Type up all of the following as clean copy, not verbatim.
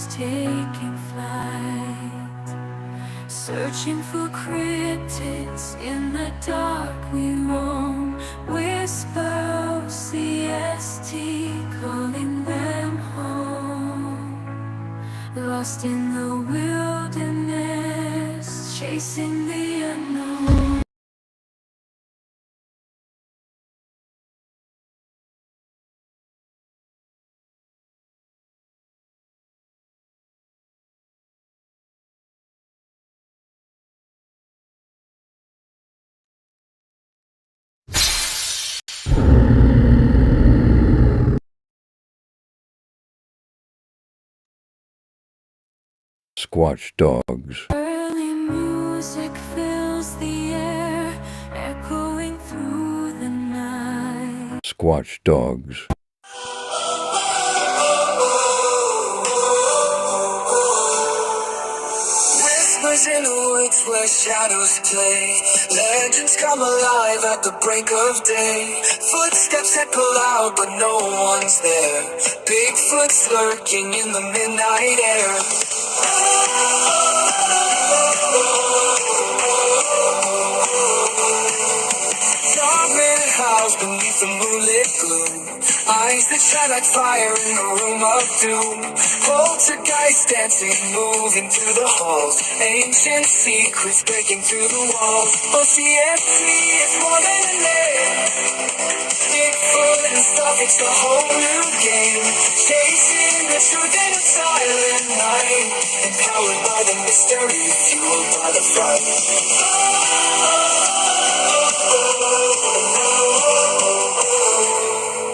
shadows taking flight, searching for cryptids in the dark we roam. Whisper O.C.S.T, calling them home. Lost in the wilderness, chasing the unknown. Squatch dogs. Early music fills the air, echoing through the night. Squatch dogs. Whispers in the woods where shadows play, legends come alive at the break of day. Footsteps echo loud but no one's there, Bigfoot's lurking in the midnight air. Dark red house beneath the moonlit gloom, eyes that shine like fire in a room of doom. Poltergeist dancing, moving through the halls, ancient secrets breaking through the walls. O.C.S.T, it's more than a name. Bigfoot and stuff, it's a whole new game. Chasing the truth in a silent night, empowered by the mystery, fueled by the fright.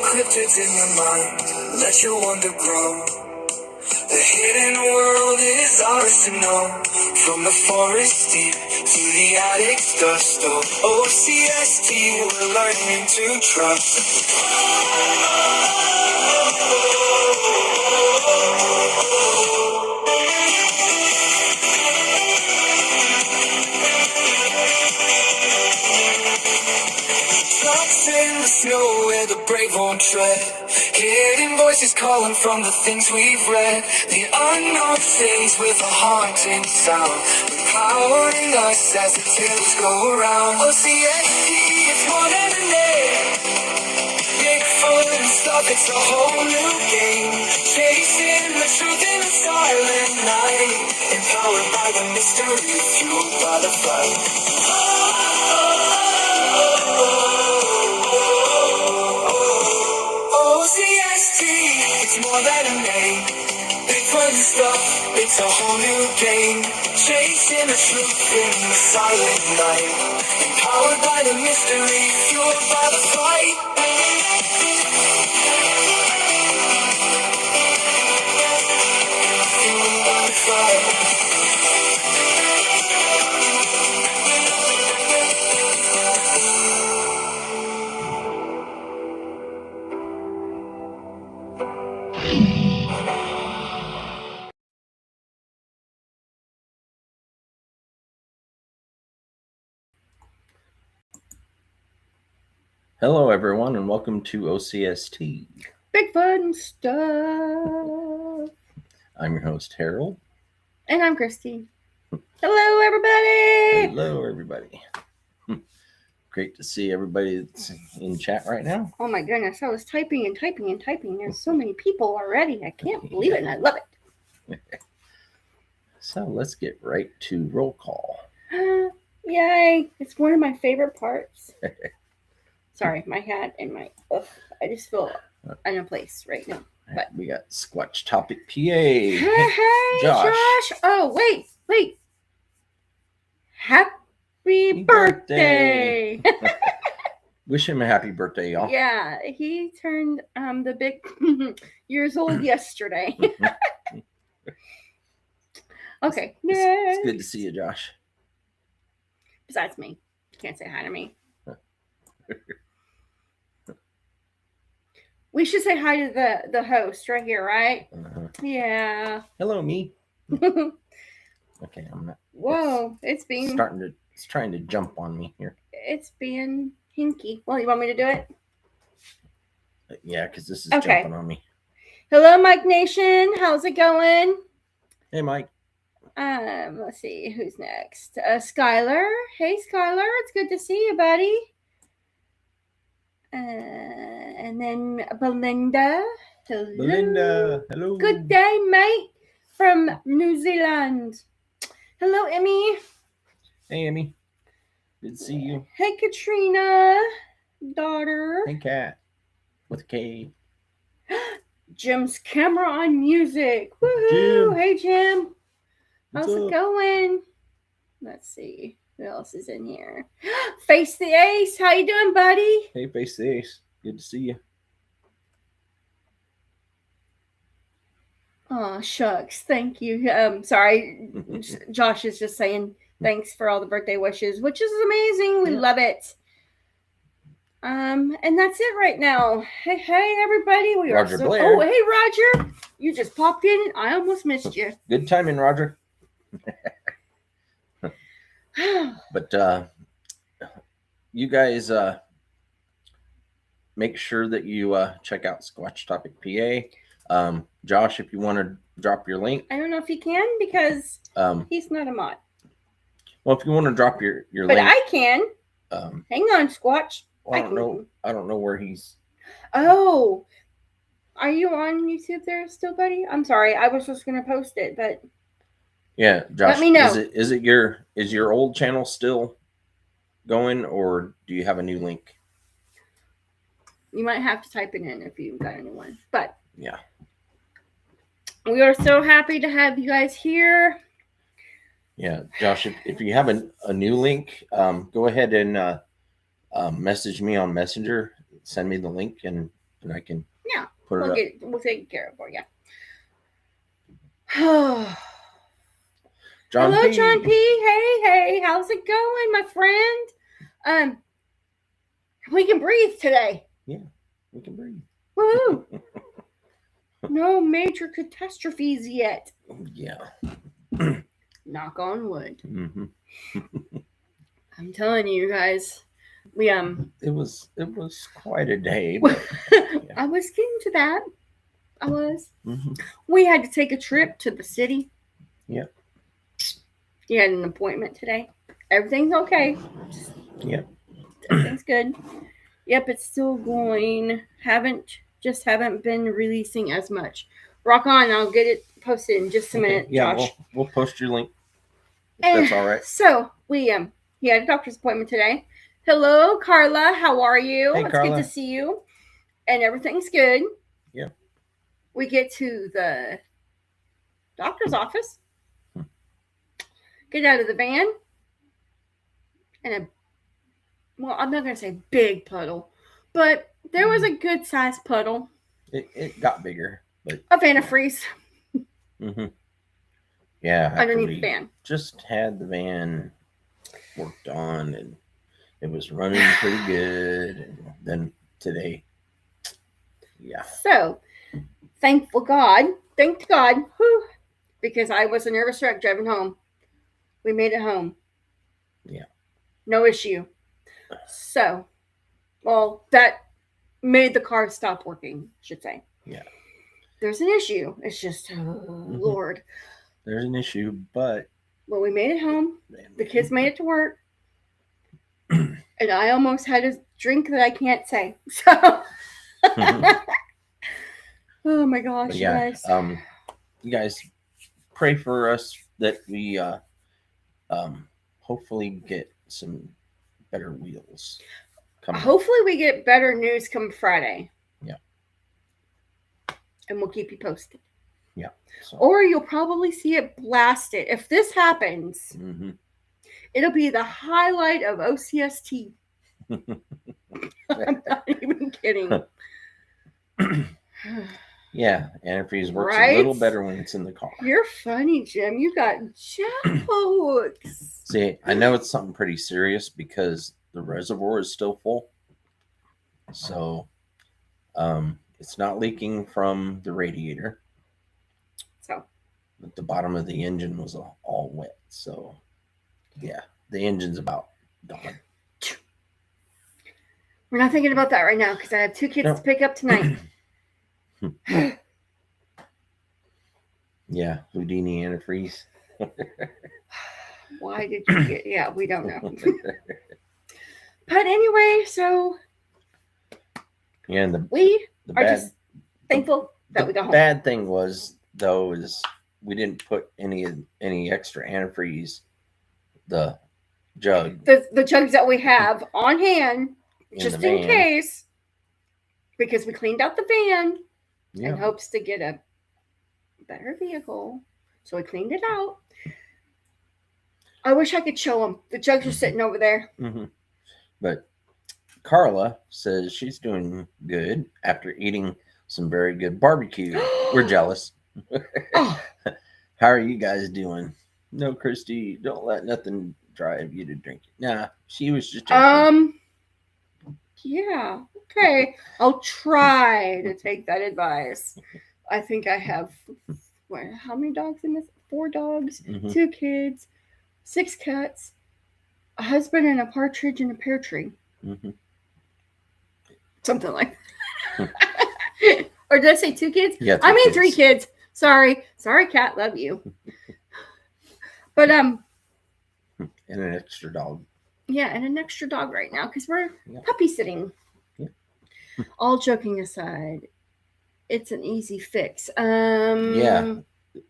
Cryptids in your mind, let your wonder grow. The hidden world is ours to know. From the forest deep to the attic's dust, O.C.S.T, we're learning to trust. Tracks in the snow where the brave won't tread, hidden voices calling from the things we've read. The unknown things with a haunting sound, empowering us as the tales go around. O.C.S.T, it's more than a name. Bigfoot and stuff, it's a whole new game. Chasing the truth in a silent night, empowered by the mystery, fueled by the fight. O.C.S.T, it's more than a name. Bigfoot and stuff, it's a whole new game. Chasing the truth in the silent night, empowered by the mystery, fueled by the fight. Fueled by the fight. Hello, everyone, and welcome to O.C.S.T. Bigfoot and stuff. I'm your host, Harold. And I'm Christy. Hello, everybody. Hello, everybody. Great to see everybody that's in chat right now. Oh, my goodness. I was typing and typing and typing. There's so many people already. I can't believe it, and I love it. So let's get right to roll call. Yay. It's one of my favorite parts. Sorry, my hat and my... I just feel in a place right now. But We got Squatch Topic PA. Hey, Josh. Oh, wait. Happy birthday. Wish him a happy birthday, y'all. Yeah, he turned the big years old yesterday. Okay. It's good to see you, Josh. Besides me. You can't say hi to me. We should say hi to the host right here, right? Uh-huh. Yeah. Hello, me. Okay, I'm not. Whoa, it's trying to jump on me here. It's being hinky. Well, you want me to do it? Yeah, because this is Okay. jumping on me. Hello, Mike Nation. How's it going? Hey, Mike. Let's see who's next. Skylar. Hey, Skylar. It's good to see you, buddy. And then Belinda. Hello. Belinda. Hello. Good day, mate. From New Zealand. Hello, Emmy. Hey, Emmy. Good to see you. Hey, Katrina. Daughter. Hey, Kat. With a K. Jim's camera on music. Woohoo! Jim. Hey, Jim. What's How's it up? going? Let's see. Who else is in here? Face the Ace. How you doing, buddy? Hey, Face the Ace. Good to see you. Oh, shucks. Thank you. Sorry. Josh is just saying thanks for all the birthday wishes, which is amazing. We love it. And that's it right now. Hey, everybody. We Roger are so. Blair. Oh, hey, Roger. You just popped in. I almost missed you. Good timing, Roger. But you guys make sure that you check out Squatch Topic PA. Josh, if you want to drop your link. I don't know if you can because he's not a mod. Well, if you want to drop your But link. I can. Hang on, Squatch. I don't know. I don't know where he's. Oh, are you on YouTube there still, buddy? I'm sorry. I was just gonna post it, but Yeah, Josh. Let me know. Is your old channel still going, or do you have a new link? you might have to type it in if you've got anyone. But Yeah. we are so happy to have you guys here. Yeah, Josh. If you have a new link, go ahead and message me on Messenger. Send me the link, and I can put it up. We'll take care of it for you. John Hello, P. John P. Hey, how's it going, my friend? We can breathe today. We can breathe. Woo! No major catastrophes yet. Yeah. Knock on wood. Mm-hmm. I'm telling you guys, we It was quite a day. But, I was getting to that. I was. mm-hmm. We had to take a trip to the city. Yep. You had an appointment today. Everything's okay. Yep. Everything's good. Yep, it's still going. Haven't been releasing as much. Rock on. I'll get it posted in just a minute, Yeah, Josh. we'll post your link. If that's all right. So we he had a doctor's appointment today. Hello, Carla. How are you? Hey, it's Carla. good to see you. And everything's good. Yeah. We get to the doctor's office. Get out of the van. And I'm not gonna say big puddle, but there was a good sized puddle It got bigger, but of antifreeze mm-hmm. Yeah, underneath the van. Just had the van worked on, and it was running pretty good. And then today, yeah. So, thank God, whew, because I was a nervous wreck driving home. We made it home. Yeah. No issue. So, well, that made the car stop working, I should say. Yeah. There's an issue. It's just, Lord. There's an issue, but we made it home. The kids made it to work. And I almost had a drink that I can't say. So, oh my gosh, but yeah, you guys. You guys pray for us that we hopefully get some better wheels. Hopefully we get better news come Friday. Yeah. And we'll keep you posted. Yeah. So. Or you'll probably see it blasted. If this happens, mm-hmm. It'll be the highlight of O.C.S.T. I'm not even kidding. Yeah, antifreeze works Right? a little better when it's in the car. You're funny, Jim. You got jokes. See, I know it's something pretty serious because the reservoir is still full. So it's not leaking from the radiator. So, but the bottom of the engine was all wet. So, yeah, the engine's about gone. we're not thinking about that right now because I have 2 kids to pick up tonight. Yeah, Houdini antifreeze. Why did you get? Yeah, we don't know. But anyway, so Yeah, and we the are bad just thankful that the we got home. bad thing was though is we didn't put any extra antifreeze. The jug The jugs that we have on hand, in just the in van. case, because we cleaned out the van Yeah. in hopes to get a better vehicle. So we cleaned it out. I wish I could show them. The jugs are sitting over there. Mm-hmm. But Carla says she's doing good after eating some very good barbecue. We're jealous. Oh, How are you guys doing? No, Christy, don't let nothing drive you to drink it. Nah, she was just joking. yeah. Okay. I'll try to take that advice. I think I have how many dogs in this? 4 dogs, Mhm. 2 kids, 6 cats, a husband and a partridge and a pear tree. Mhm. Something like that. Or did I say 2 kids? Yeah, I mean 3 kids. kids. Sorry, cat, love you. But And an extra dog. yeah, and an extra dog right now because we're Yeah. puppy sitting. Yeah. All joking aside, it's an easy fix. Yeah.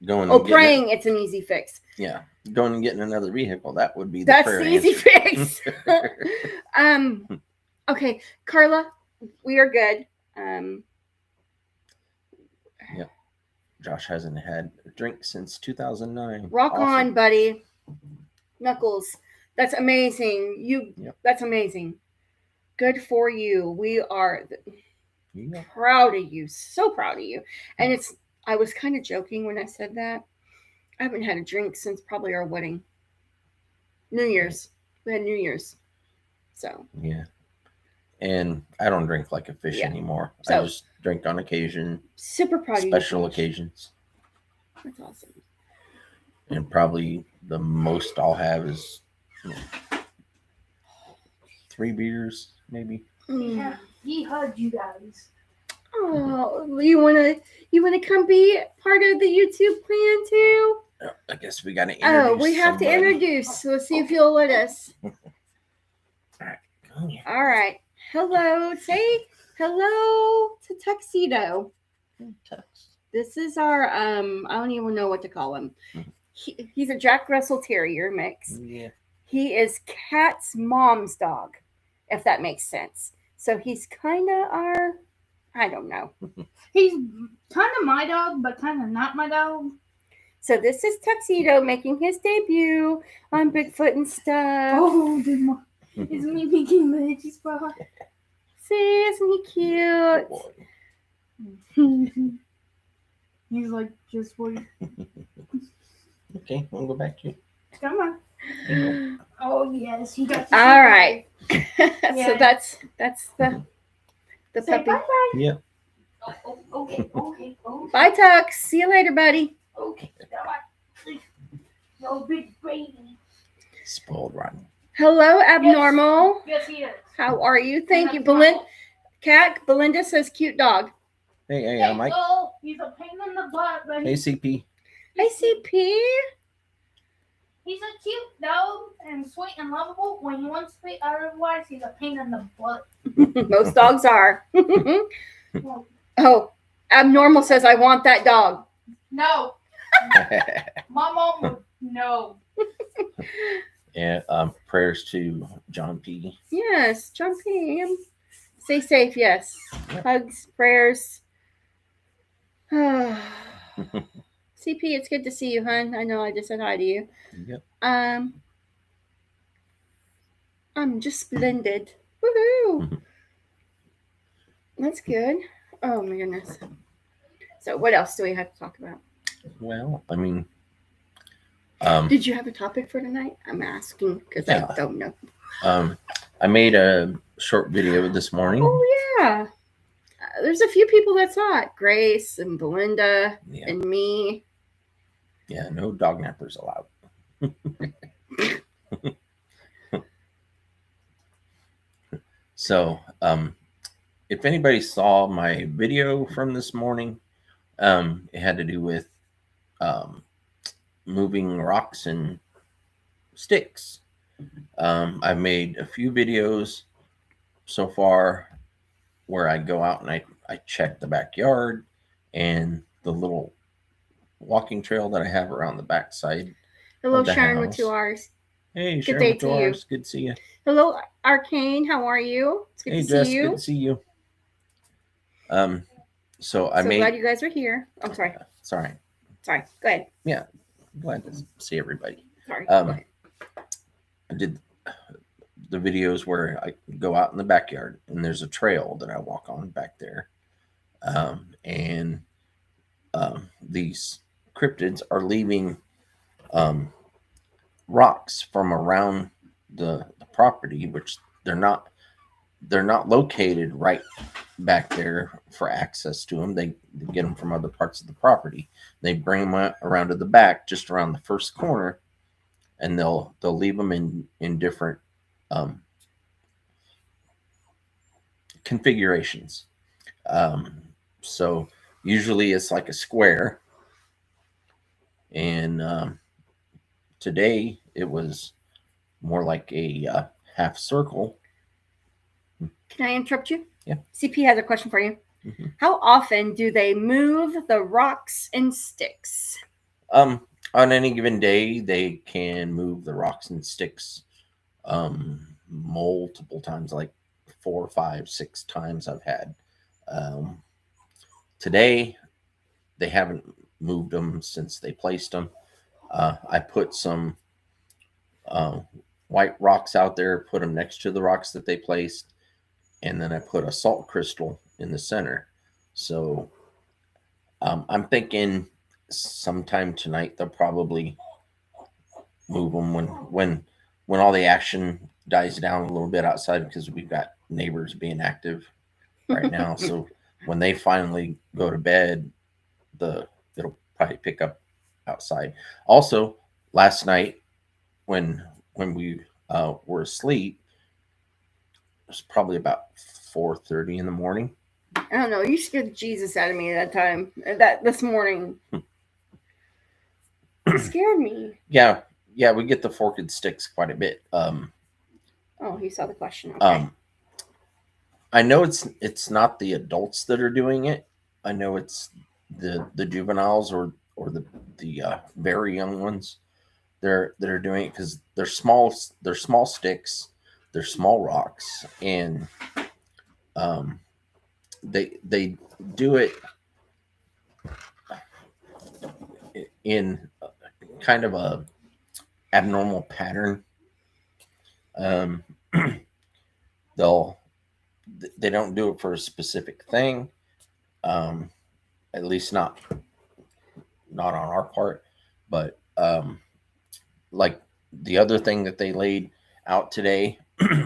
Going. Oh, praying it's an easy fix. Yeah, going and getting another vehicle. That would be the That's prayer the easy answer. fix. Okay, Carla, we are good. Yeah. Josh hasn't had a drink since 2009. Rock Awesome. on, buddy. Knuckles. That's amazing. Yep. That's amazing. Good for you. We are Yeah. proud of you. So proud of you. And I was kind of joking when I said that. I haven't had a drink since probably our wedding. New Year's. We had New Year's. So. Yeah. And I don't drink like a fish anymore. So, I just drink on occasion. Super proud of you. Special occasions. That's awesome. And probably the most I'll have is 3 beers, maybe. Yeah, he hugged you guys. Oh, you wanna come be part of the YouTube clan too? I guess we got to introduce. Oh, we have to introduce. So let's see if you'll let us. All right. Hello. Say hello to Tuxedo. This is our I don't even know what to call him. He's a Jack Russell Terrier mix. Yeah. He is Cat's mom's dog, if that makes sense. So he's kind of I don't know. He's kind of my dog, but kind of not my dog. So this is Tuxedo making his debut on Bigfoot and stuff. Oh, it's me making the itchy spot. See, isn't he cute? He's like, just wait. Okay, we'll go back to you. Come on. Oh yes, he got. All right. Yeah. So that's the Say puppy. bye-bye. Yeah. Okay. Bye, Tux. See you later, buddy. Okay. Bye-bye. No big baby. Spoiled rotten. Hello, Abnormal. Yes, he is. How are you? Thank you, Belinda says cute dog. Hey, Hey, Mike. oh, he's a pain in the butt, but Hey, CP. Hey, CP. he's a cute dog and sweet and lovable. When he wants to be otherwise, he's a pain in the butt. Most dogs are. Oh, Abnormal says, I want that dog. No, my mom would no. And prayers to John P. Yes, John P. Stay safe, yes. Yep. Hugs, prayers. CP, it's good to see you, hon. I know I just said hi to you. Yep. I'm just splendid. Woohoo! That's good. Oh my goodness. So what else do we have to talk about? Well, I mean, Did you have a topic for tonight? I'm asking because Yeah. I don't know. I made a short video this morning. Oh yeah. There's a few people that saw it. Grace and Belinda Yeah. and me. Yeah, no dog nappers allowed. So, if anybody saw my video from this morning, it had to do with moving rocks and sticks. I've made a few videos so far where I go out and I check the backyard and the little walking trail that I have around the backside. Hello, of the Sharon with house. 2 R's. Hey, Good Sharon day with to two you. R's. Good to see you. Hello, Arcane. How are you? It's good Hey, to Jess. see you. Good to see you. So I So made. glad you guys are here. I'm sorry. Sorry. Sorry. Go ahead. Yeah, glad to see everybody. Sorry. Go ahead. I did the videos where I go out in the backyard and there's a trail that I walk on back there, and these cryptids are leaving rocks from around the property, which they're not located right back there for access to them. They get them from other parts of the property. They bring them around to the back, just around the first corner, and they'll leave them in different configurations. So usually it's like a square, and today it was more like a half circle. Can I interrupt you? Yeah. CP has a question for you. Mm-hmm. How often do they move the rocks and sticks? On any given day, they can move the rocks and sticks multiple times, like 4, 5, 6 times I've had. Today, they haven't moved them since they placed them. I put some white rocks out there, put them next to the rocks that they placed, and then I put a salt crystal in the center. So I'm thinking sometime tonight they'll probably move them when all the action dies down a little bit outside, because we've got neighbors being active right now. So when they finally go to bed, it'll probably pick up outside. Also, last night when we were asleep, it was probably about 4:30 in the morning. I don't know. You scared Jesus out of me that time. This morning. It scared me. Yeah, we get the forked sticks quite a bit. Oh, he saw the question. Okay. I know it's not the adults that are doing it. I know it's the juveniles or the very young ones that are doing it, because they're small sticks, they're small rocks, and they do it in kind of a abnormal pattern. They don't do it for a specific thing, at least not on our part. But like the other thing that they laid out today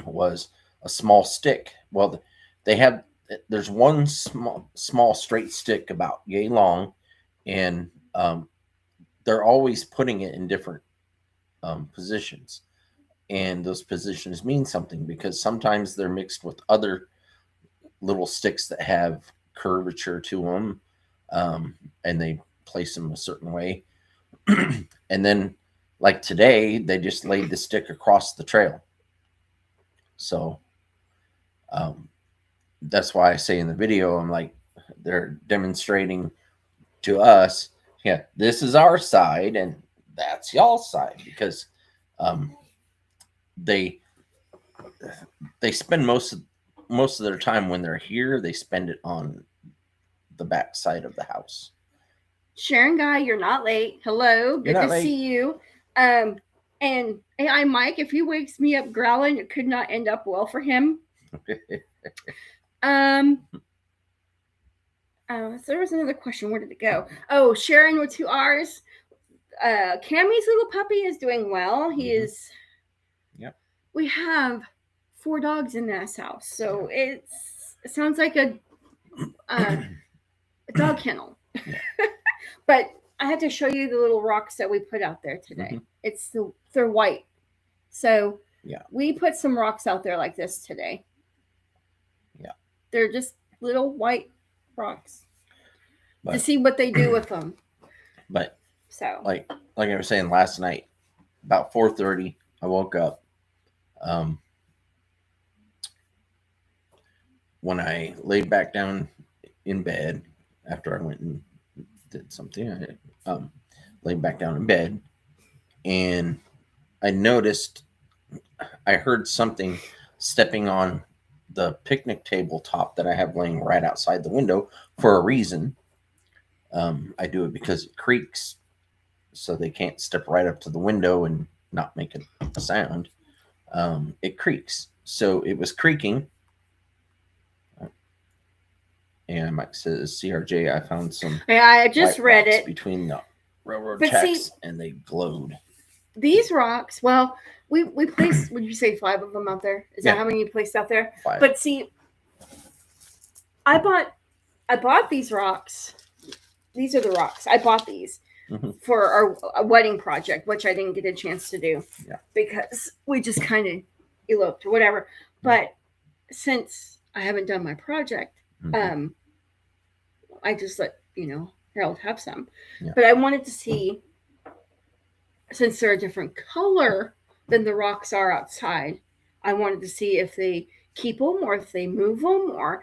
was a small stick. Well, there's one small straight stick about yay long, and they're always putting it in different positions, and those positions mean something, because sometimes they're mixed with other little sticks that have curvature to them, and they place them a certain way. And then, like today, they just laid the stick across the trail. So that's why I say in the video, I'm like, they're demonstrating to us, yeah, this is our side and that's y'all's side, because they spend most of their time when they're here, they spend it on the back side of the house. Sharon Guy, you're not late. Hello, good to see you. And AI Mike, if he wakes me up growling, it could not end up well for him. So there was another question. Where did it go? Oh, Sharon with 2 R's. Cammy's little puppy is doing well. He is. Yep. We have 4 dogs in this house, so it sounds like a dog kennel. Yeah. But I had to show you the little rocks that we put out there today. Mm-hmm. They're white, so yeah, we put some rocks out there like this today. Yeah, they're just little white rocks to see what they do with them. But So like I was saying last night, about 4:30, I woke up. When I laid back down in bed after I went and did something, I laid back down in bed, and I noticed I heard something stepping on the picnic table top that I have laying right outside the window for a reason. I do it because it creaks, so they can't step right up to the window and not make a sound. It creaks, so it was creaking. And Mike says, "CRJ, I found some." yeah, I just white read rocks it. between the railroad But tracks, see- and they glowed. These rocks, well, we placed, would you say 5 of them out there? Is Yeah. that how many you placed out there? 5. But see, I bought these rocks. These are the rocks. I bought these for our wedding project, which I didn't get a chance to do. Yeah. Because we just kind of eloped or whatever. But since I haven't done my project, I just let, Harold have some. Yeah. But I wanted to see, since they're a different color than the rocks are outside, I wanted to see if they keep them or if they move them or,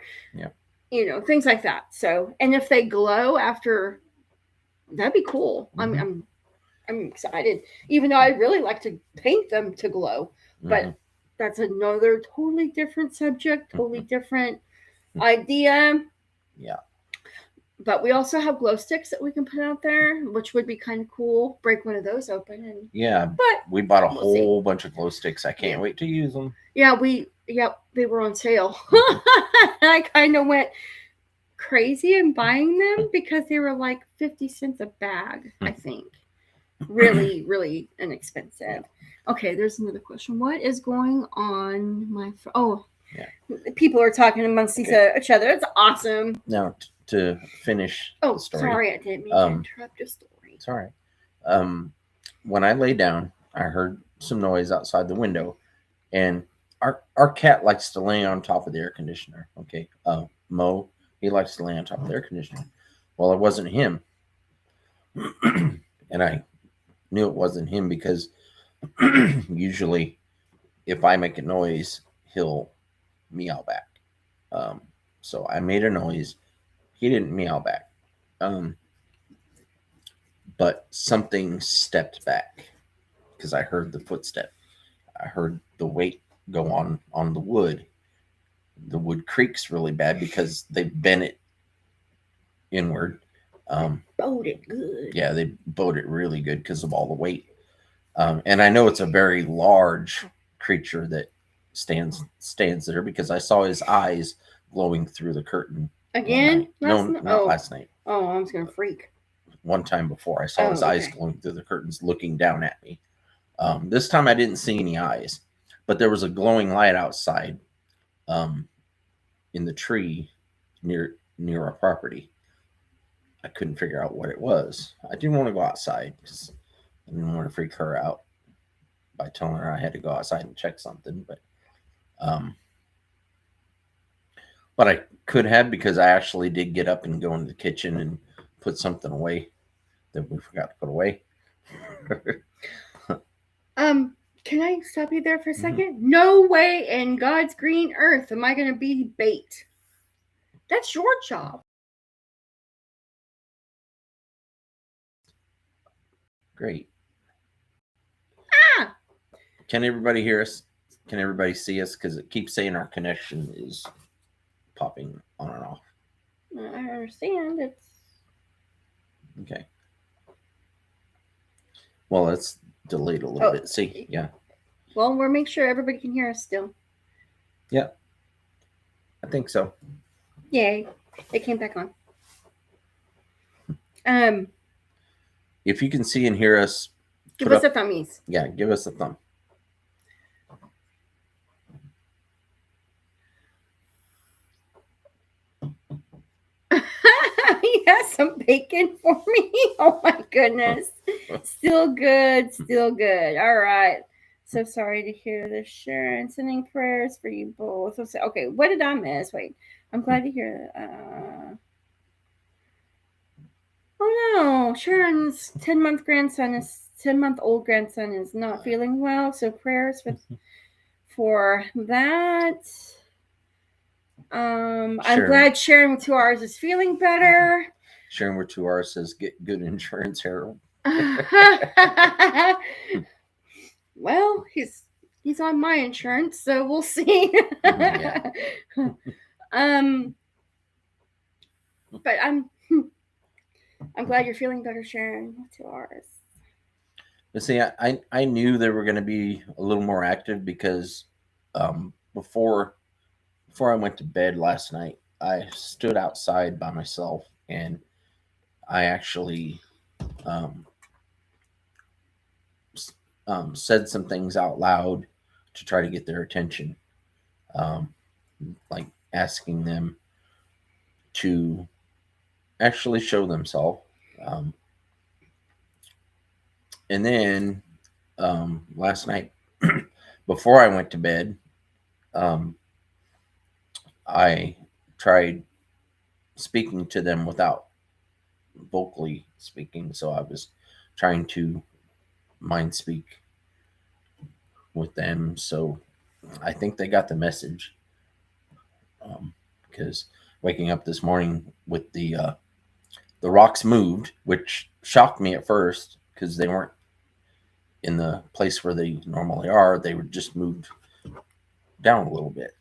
things like that. So, and if they glow after, that'd be cool. I'm excited, even though I really like to paint them to glow, but that's another totally different subject, totally different idea. Yeah. But we also have glow sticks that we can put out there, which would be kind of cool. Break one of those open and but we bought a we'll whole bunch of glow sticks. I can't wait to use them. Yeah, they were on sale. I kind of went crazy in buying them because they were like 50 cents a bag, I think. Really, really inexpensive. Okay, there's another question. What is going on my people are talking amongst each other. It's awesome. Now, to finish the story. Sorry, I didn't mean to interrupt your story. It's all right. When I lay down, I heard some noise outside the window, and our cat likes to lay on top of the air conditioner. Okay, Mo, he likes to lay on top of the air conditioner. Well, it wasn't him, and I knew it wasn't him because usually if I make a noise, he'll meow back. So I made a noise. He didn't meow back. But something stepped back because I heard the footstep. I heard the weight go on the wood. The wood creaks really bad because they bent it inward. Bowed it good. Yeah, they bowed it really good because of all the weight. And I know it's a very large creature that stands there because I saw his eyes glowing through the curtain. Again? Not last night. Oh, I was gonna freak. One time before, I saw his eyes glowing through the curtains, looking down at me. This time I didn't see any eyes, but there was a glowing light outside, in the tree near our property. I couldn't figure out what it was. I didn't want to go outside because I didn't want to freak her out by telling her I had to go outside and check something. But I could have, because I actually did get up and go into the kitchen and put something away that we forgot to put away. Can I stop you there for a second? No way in God's green earth am I going to be bait. That's your job. Great. Ah! Can everybody hear us? Can everybody see us? Because it keeps saying our connection is popping on and off. I understand. It's okay. Well, let's delay it a little bit. See, yeah. Well, we'll make sure everybody can hear us still. Yeah, I think so. Yay! It came back on. If you can see and hear us, give us a thummies. Yeah, give us a thumb. He has some bacon for me. Oh my goodness. Still good. Still good. All right. So sorry to hear this, Sharon. Sending prayers for you both. Okay, what did I miss? Wait, I'm glad to hear that. Oh no, Sharon's 10-month grandson is 10-month-old grandson is not feeling well, so prayers for that. I'm Sharon. glad Sharon with 2 R's is feeling better. Sharon with 2 R's says, "Get good insurance, Harold." Well, he's on my insurance, so we'll see. Yeah. But I'm glad you're feeling better, Sharon with 2 R's. But see, I knew they were going to be a little more active because before I went to bed last night, I stood outside by myself and I actually said some things out loud to try to get their attention, like asking them to actually show themselves. And then last night, before I went to bed, I tried speaking to them without vocally speaking. So I was trying to mind speak with them. So I think they got the message. Because waking up this morning with the rocks moved, which shocked me at first because they weren't in the place where they normally are. They were just moved down a little bit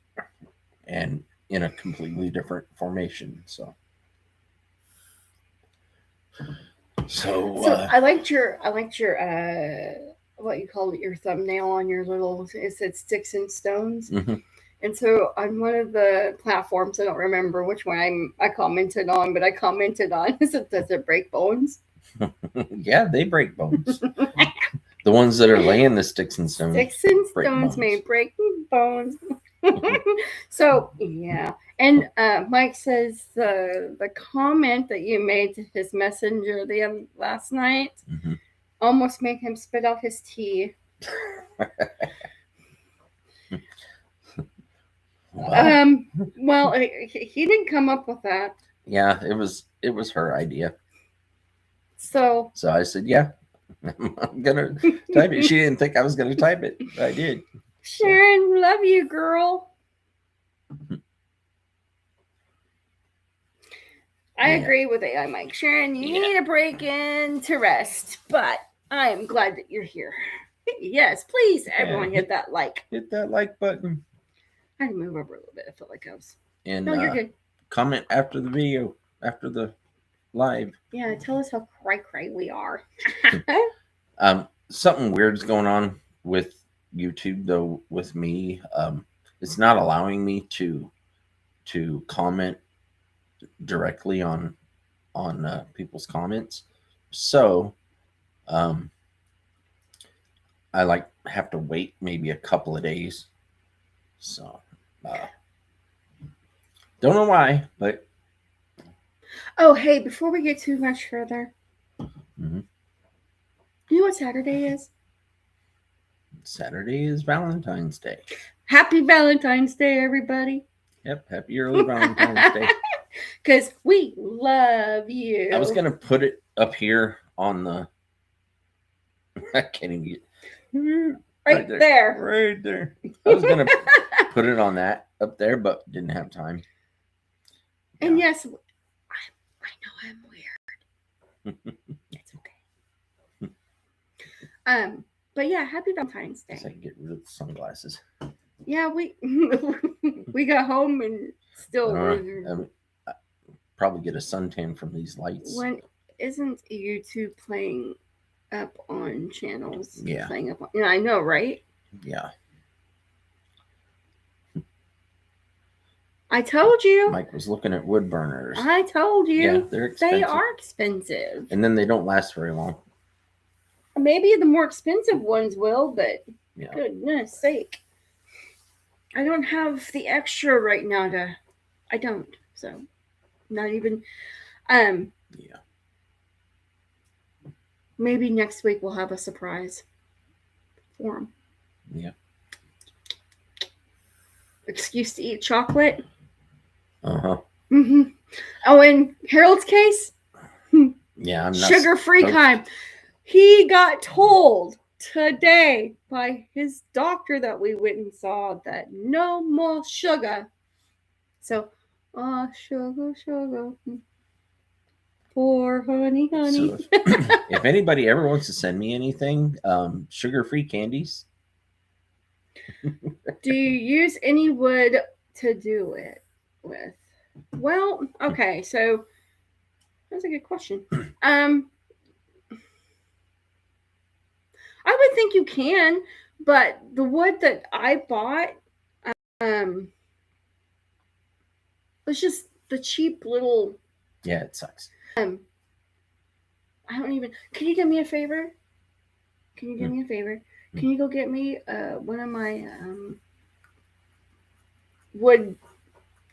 and in a completely different formation. So I liked your what you call it, your thumbnail on your little, it said sticks and stones. Mm-hmm. And so on one of the platforms, I don't remember which one I commented on, but I commented on, does it break bones? Yeah, they break bones. The ones that are laying the sticks and stones. Sticks and stones may break bones. So yeah. And Mike says the comment that you made to his messenger last night almost made him spit out his tea. Well, he didn't come up with that. Yeah, it was her idea. So I said, yeah, I'm gonna type it. She didn't think I was gonna type it. I did. Sharon, love you, girl. I agree with AI Mike. Sharon, you need a break in to rest, but I am glad that you're here. Yes, please, everyone hit that like. Hit that like button. I had to move over a little bit. I felt like I was. And no, you're good. Comment after the video, after the live. Yeah, tell us how cray we are. Something weird's going on with YouTube though. With me, it's not allowing me to comment directly on people's comments. So, I have to wait maybe a couple of days. So, don't know why, but. Oh, hey, before we get too much further, you know what Saturday is? Saturday is Valentine's Day. Happy Valentine's Day, everybody. Yep, happy early Valentine's Day. Because we love you. I was going to put it up here on the... I can't even get... Right there. Right there. I was going to put it on that up there, but didn't have time. And yes, I know I'm weird. It's okay. But yeah, happy Valentine's Day. I can get rid of the sunglasses. Yeah, we got home and still probably get a suntan from these lights. When isn't YouTube playing up on channels? Yeah. Playing up on, yeah, I know, right? Yeah. I told you. Mike was looking at wood burners. I told you. Yeah, they're expensive. They are expensive. And then they don't last very long. Maybe the more expensive ones will, but yeah. Goodness sake. I don't have the extra right now I don't. So not even yeah. Maybe next week we'll have a surprise for them. Yeah. Excuse to eat chocolate. Uh-huh. Oh, in Harold's case, Yeah, I'm not sugar-free supposed- kind. He got told today by his doctor that we went and saw that no more sugar. So, sugar, poor honey. So if anybody ever wants to send me anything, sugar-free candies. Do you use any wood to do it with? Well, okay, so that's a good question. I would think you can, but the wood that I bought was just the cheap little Yeah, it sucks. I don't even. Can you do me a favor? Can you do me a favor? Can you go get me one of my wood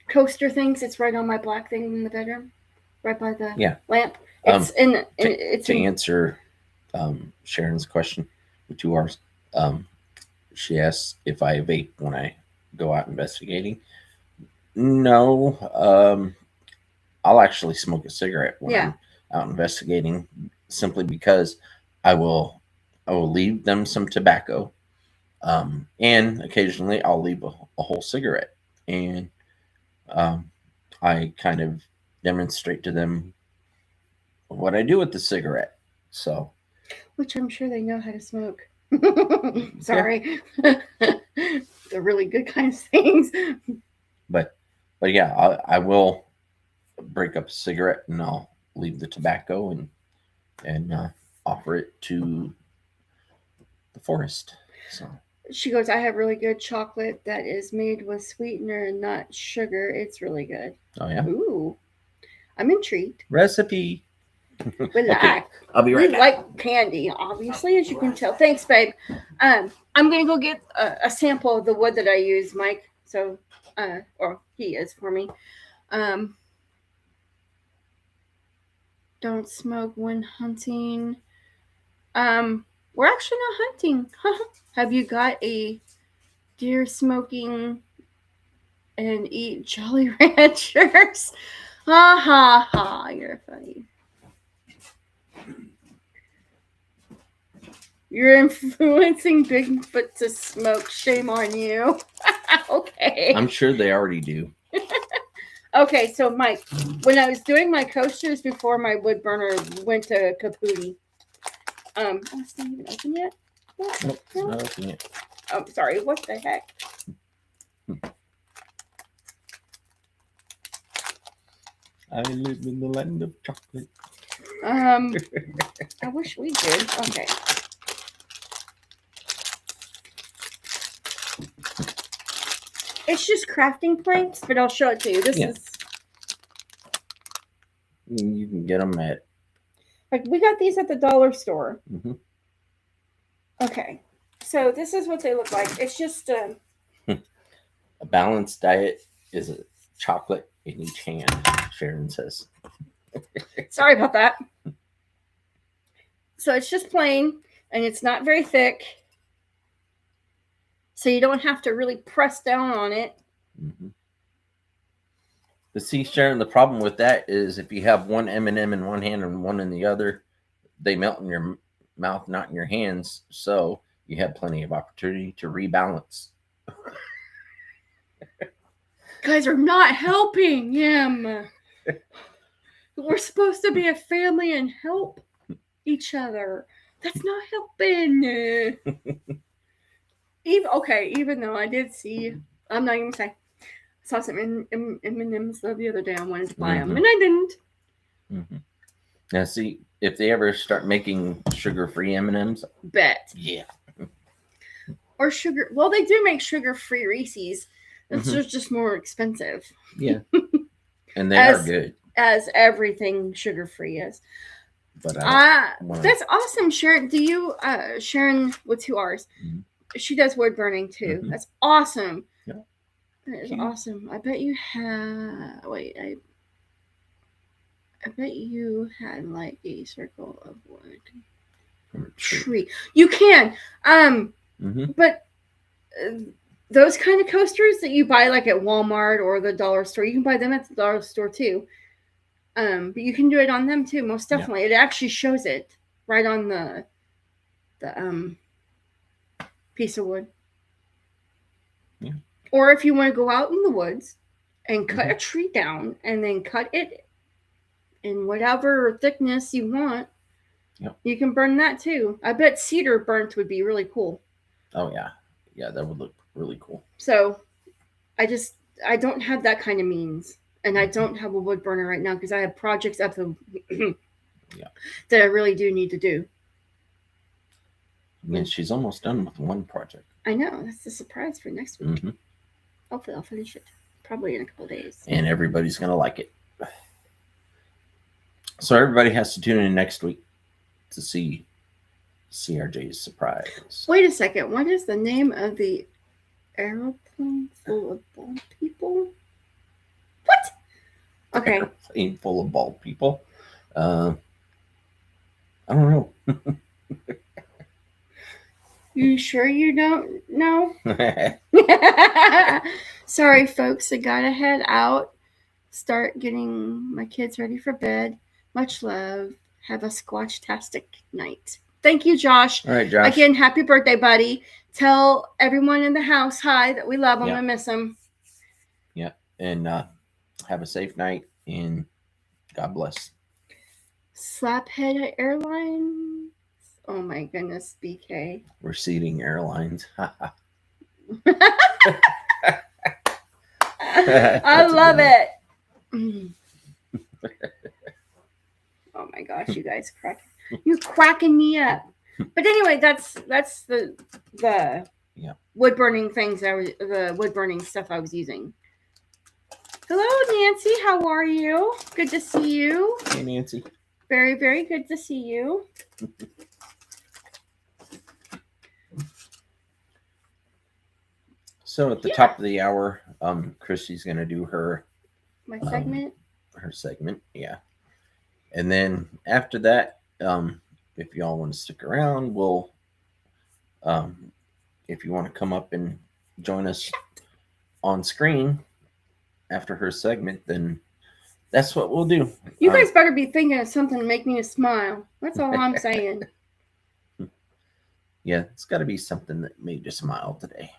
coaster things? It's right on my black thing in the bedroom, right by the lamp. It's To answer Sharon's question with 2 R's. She asks if I vape when I go out investigating. No, I'll actually smoke a cigarette when I'm out investigating, simply because I will leave them some tobacco, and occasionally I'll leave a whole cigarette, and I kind of demonstrate to them what I do with the cigarette. So, which I'm sure they know how to smoke. Sorry, they're really good kinds of things. But yeah, I will break up a cigarette and I'll leave the tobacco and offer it to the forest. So she goes, I have really good chocolate that is made with sweetener and not sugar. It's really good. Oh yeah. Ooh, I'm intrigued. Recipe. We Okay, I'll be right we back. like candy, obviously, as you can tell. Thanks, babe. I'm gonna go get a sample of the wood that I use, Mike. So, or he is for me. Don't smoke when hunting. We're actually not hunting. Have you got a deer smoking and eat Jolly Ranchers? Ha ha ha! You're funny. You're influencing Bigfoot to smoke. Shame on you. Okay. I'm sure they already do. Okay, so Mike, when I was doing my coasters before my wood burner went to kapootie, oh, it's not even open yet? What? Nope, No? not open yet. Oh, sorry. What the heck? I live in the land of chocolate. I wish we did. Okay. It's just crafting planks, but I'll show it to you. This is You can get them at. like we got these at the dollar store. Mm-hmm. Okay, so this is what they look like. It's just A balanced diet is a chocolate in each hand, Sharon says. sorry about that. So it's just plain, and it's not very thick, so you don't have to really press down on it. Mm-hmm. But see, Sharon, the problem with that is if you have one M&M in one hand and one in the other, they melt in your mouth, not in your hands. So you have plenty of opportunity to rebalance. Guys are not helping him. We're supposed to be a family and help each other. That's not helping. Even though I did see, I'm not even gonna say, I saw some M&Ms the other day. I wanted to buy them, and I didn't. Mm-hmm. Now, see, if they ever start making sugar-free M&Ms, Bet. yeah. Or sugar. Well, they do make sugar-free Reese's. It's just more expensive. Yeah. And they are good. As everything sugar-free is. But that's awesome, Sharon. Do you, Sharon with 2 R's, she does wood burning too. Mm-hmm. That's awesome. Yeah. That is awesome. I bet you had, I bet you had like a circle of wood. Tree. You can. But those kind of coasters that you buy like at Walmart or the dollar store, you can buy them at the dollar store too. But you can do it on them too, most Yeah. definitely. It actually shows it right on the piece of wood. Yeah. Or if you want to go out in the woods and cut Mhm. a tree down and then cut it in whatever thickness you want, Yep. you can burn that too. I bet cedar burnt would be really cool. Oh yeah, yeah, that would look really cool. So I don't have that kind of means, and I don't have a wood burner right now because I have projects up the Yeah. that I really do need to do. I mean, she's almost done with one project. I know, that's the surprise for next week. Hmm. Hopefully, I'll finish it probably in a couple days. And everybody's gonna like it. So everybody has to tune in next week to see CRJ's surprise. Wait a second. What is the name of the aeroplane full of bald people? What? Okay. Airplane full of bald people. I don't know. You sure you don't know? Sorry, folks. I gotta head out. Start getting my kids ready for bed. Much love. Have a squatch-tastic night. Thank you, Josh. All right, Josh. Again, happy birthday, buddy. Tell everyone in the house hi that we love them Yeah. and miss them. Yeah, and have a safe night, and God bless. Slaphead Airlines. Oh my goodness, BK. Receding Airlines. I That's a love good it. Oh my gosh, you guys you're cracking me up. But anyway, that's the Yeah. wood burning things the wood burning stuff I was using. Hello, Nancy. How are you? Good to see you. Hey, Nancy. Very, very good to see you. So at the Yeah. top of the hour, Christy's gonna do her My segment. segment, yeah. And then after that, if y'all want to stick around, we'll if you want to come up and join us on screen after her segment, then that's what we'll do. You guys better be thinking of something to make me smile. That's all I'm saying. Yeah, it's got to be something that made you smile today.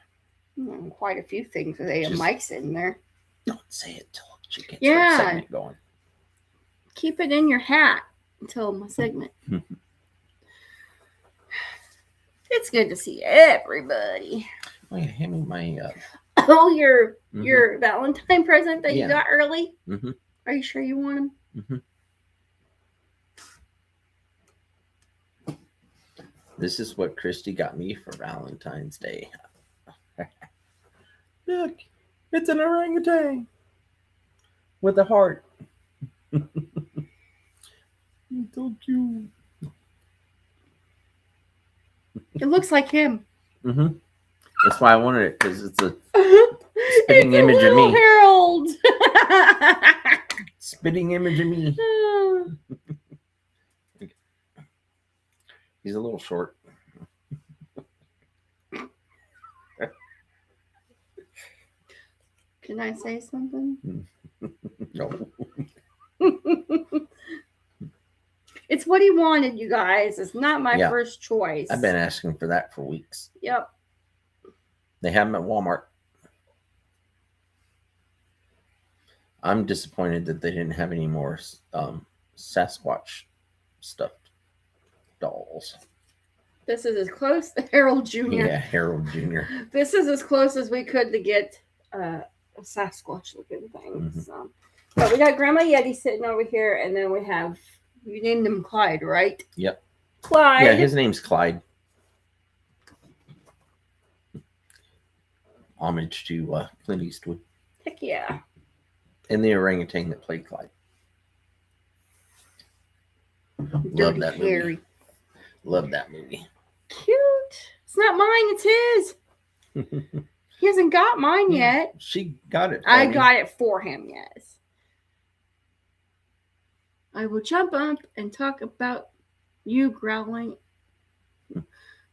Quite a few things with a Just- mics in there. Don't say it till she gets Yeah. her segment going. Keep it in your hat until my segment. It's good to see everybody. Oh yeah, hand me my. Oh, your Mhm. Valentine present that you Yeah. got early? Mm-hmm. Are you sure you want them? Mm-hmm. This is what Christy got me for Valentine's Day. Look, it's an orangutan with a heart. So cute. It looks like him. Mm-hmm. That's why I wanted it, because it's a It's a image of little me. Harold. spitting image of me. He's a little short. Can I say something? No. It's what he wanted, you guys. It's not my Yeah. first choice. I've been asking for that for weeks. Yep. They have them at Walmart. I'm disappointed that they didn't have any more Sasquatch stuffed dolls. This is as close, Harold Jr. Yeah, Harold Jr. This is as close as we could to get a Sasquatch looking thing. Mhm. So. But we got Grandma Yeti sitting over here, and then we have, you named him Clyde, right? Yep. Clyde. Yeah, his name's Clyde. Homage to Clint Eastwood Heck yeah. and the orangutan that played Clyde. Love Dirty that Harry. movie. Love that movie. Cute. It's not mine, it's his. He hasn't got mine yet. She got it. I for me. got it for him, yes. I will jump up and talk about you growling.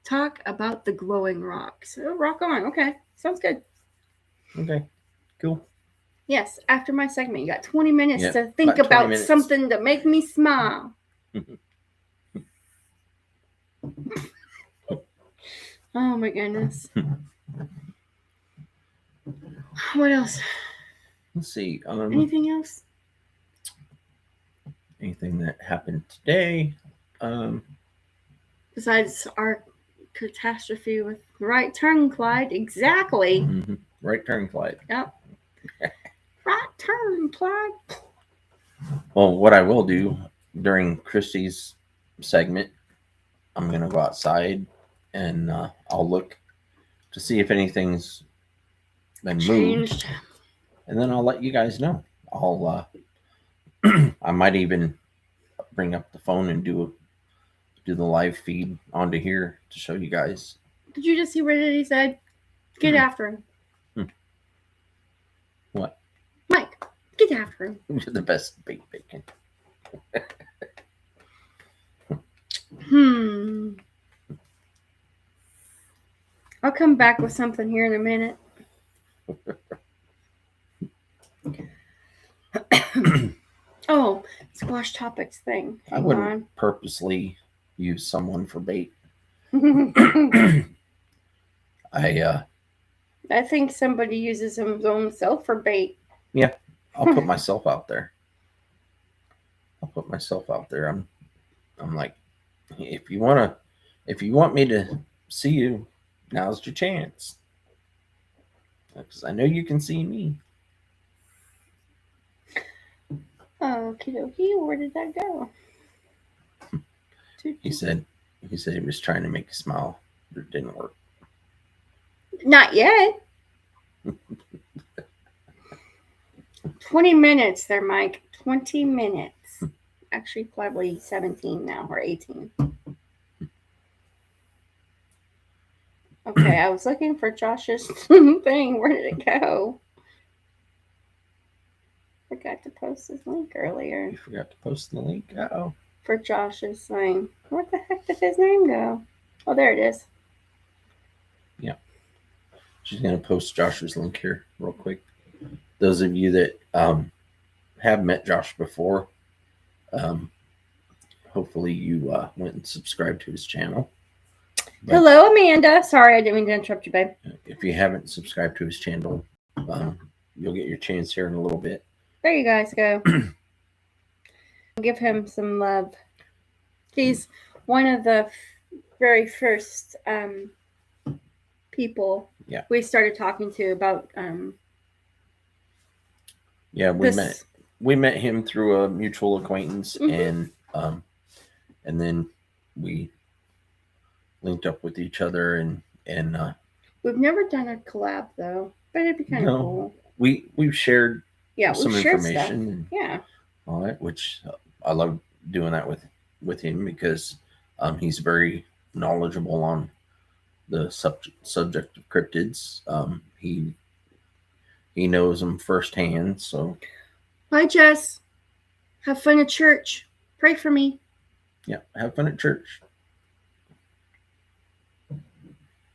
Talk about the glowing rocks. Oh, rock on. Okay. Sounds good. Okay, cool. Yes, after my segment, you got 20 minutes Yep, to think about 20 about minutes. something to make me smile. Oh my goodness. What else? Let's see. Anything else? Anything that happened today? Besides our catastrophe with right turn, Clyde. Exactly. Right turn, Clyde. Yep. Right turn, Clyde. Well, what I will do during Christy's segment, I'm going to go outside and I'll look to see if anything's been moved. And then I'll let you guys know. I'll I might even bring up the phone and do the live feed onto here to show you guys. Did you just see what he said? Get after him. What? Mike, get after him. You're the best bait bacon. I'll come back with something here in a minute. Oh, squash topics thing. I wouldn't purposely use someone for bait. I think somebody uses his own self for bait. Yeah, I'll put myself out there. I'm like, if you want me to see you, now's your chance. Because I know you can see me. Okie dokie, where did that go? He said he was trying to make you smile, but it didn't work. Not yet. 20 minutes there, Mike. 20 minutes. Actually, probably 17 now, or 18. Okay, I was looking for Josh's thing. Where did it go? Forgot to post his link earlier. You forgot to post the link? Uh-oh. For Josh's thing. Where the heck did his name go? Oh, there it is. Yeah. She's going to post Josh's link here real quick. Those of you that have met Josh before, hopefully you went and subscribed to his channel. But hello, Amanda. Sorry, I didn't mean to interrupt you, babe. If you haven't subscribed to his channel, you'll get your chance here in a little bit. There you guys go. Give him some love. He's one of the very first people we started talking to about we met him through a mutual acquaintance, and then we linked up with each other, and we've never done a collab though, but it'd be kind of cool. We've shared some shared information stuff. and all that, which I love doing that with him because he's very knowledgeable on the subject of cryptids. He knows them firsthand. So, bye, Jess. Have fun at church. Pray for me. Yeah, have fun at church. I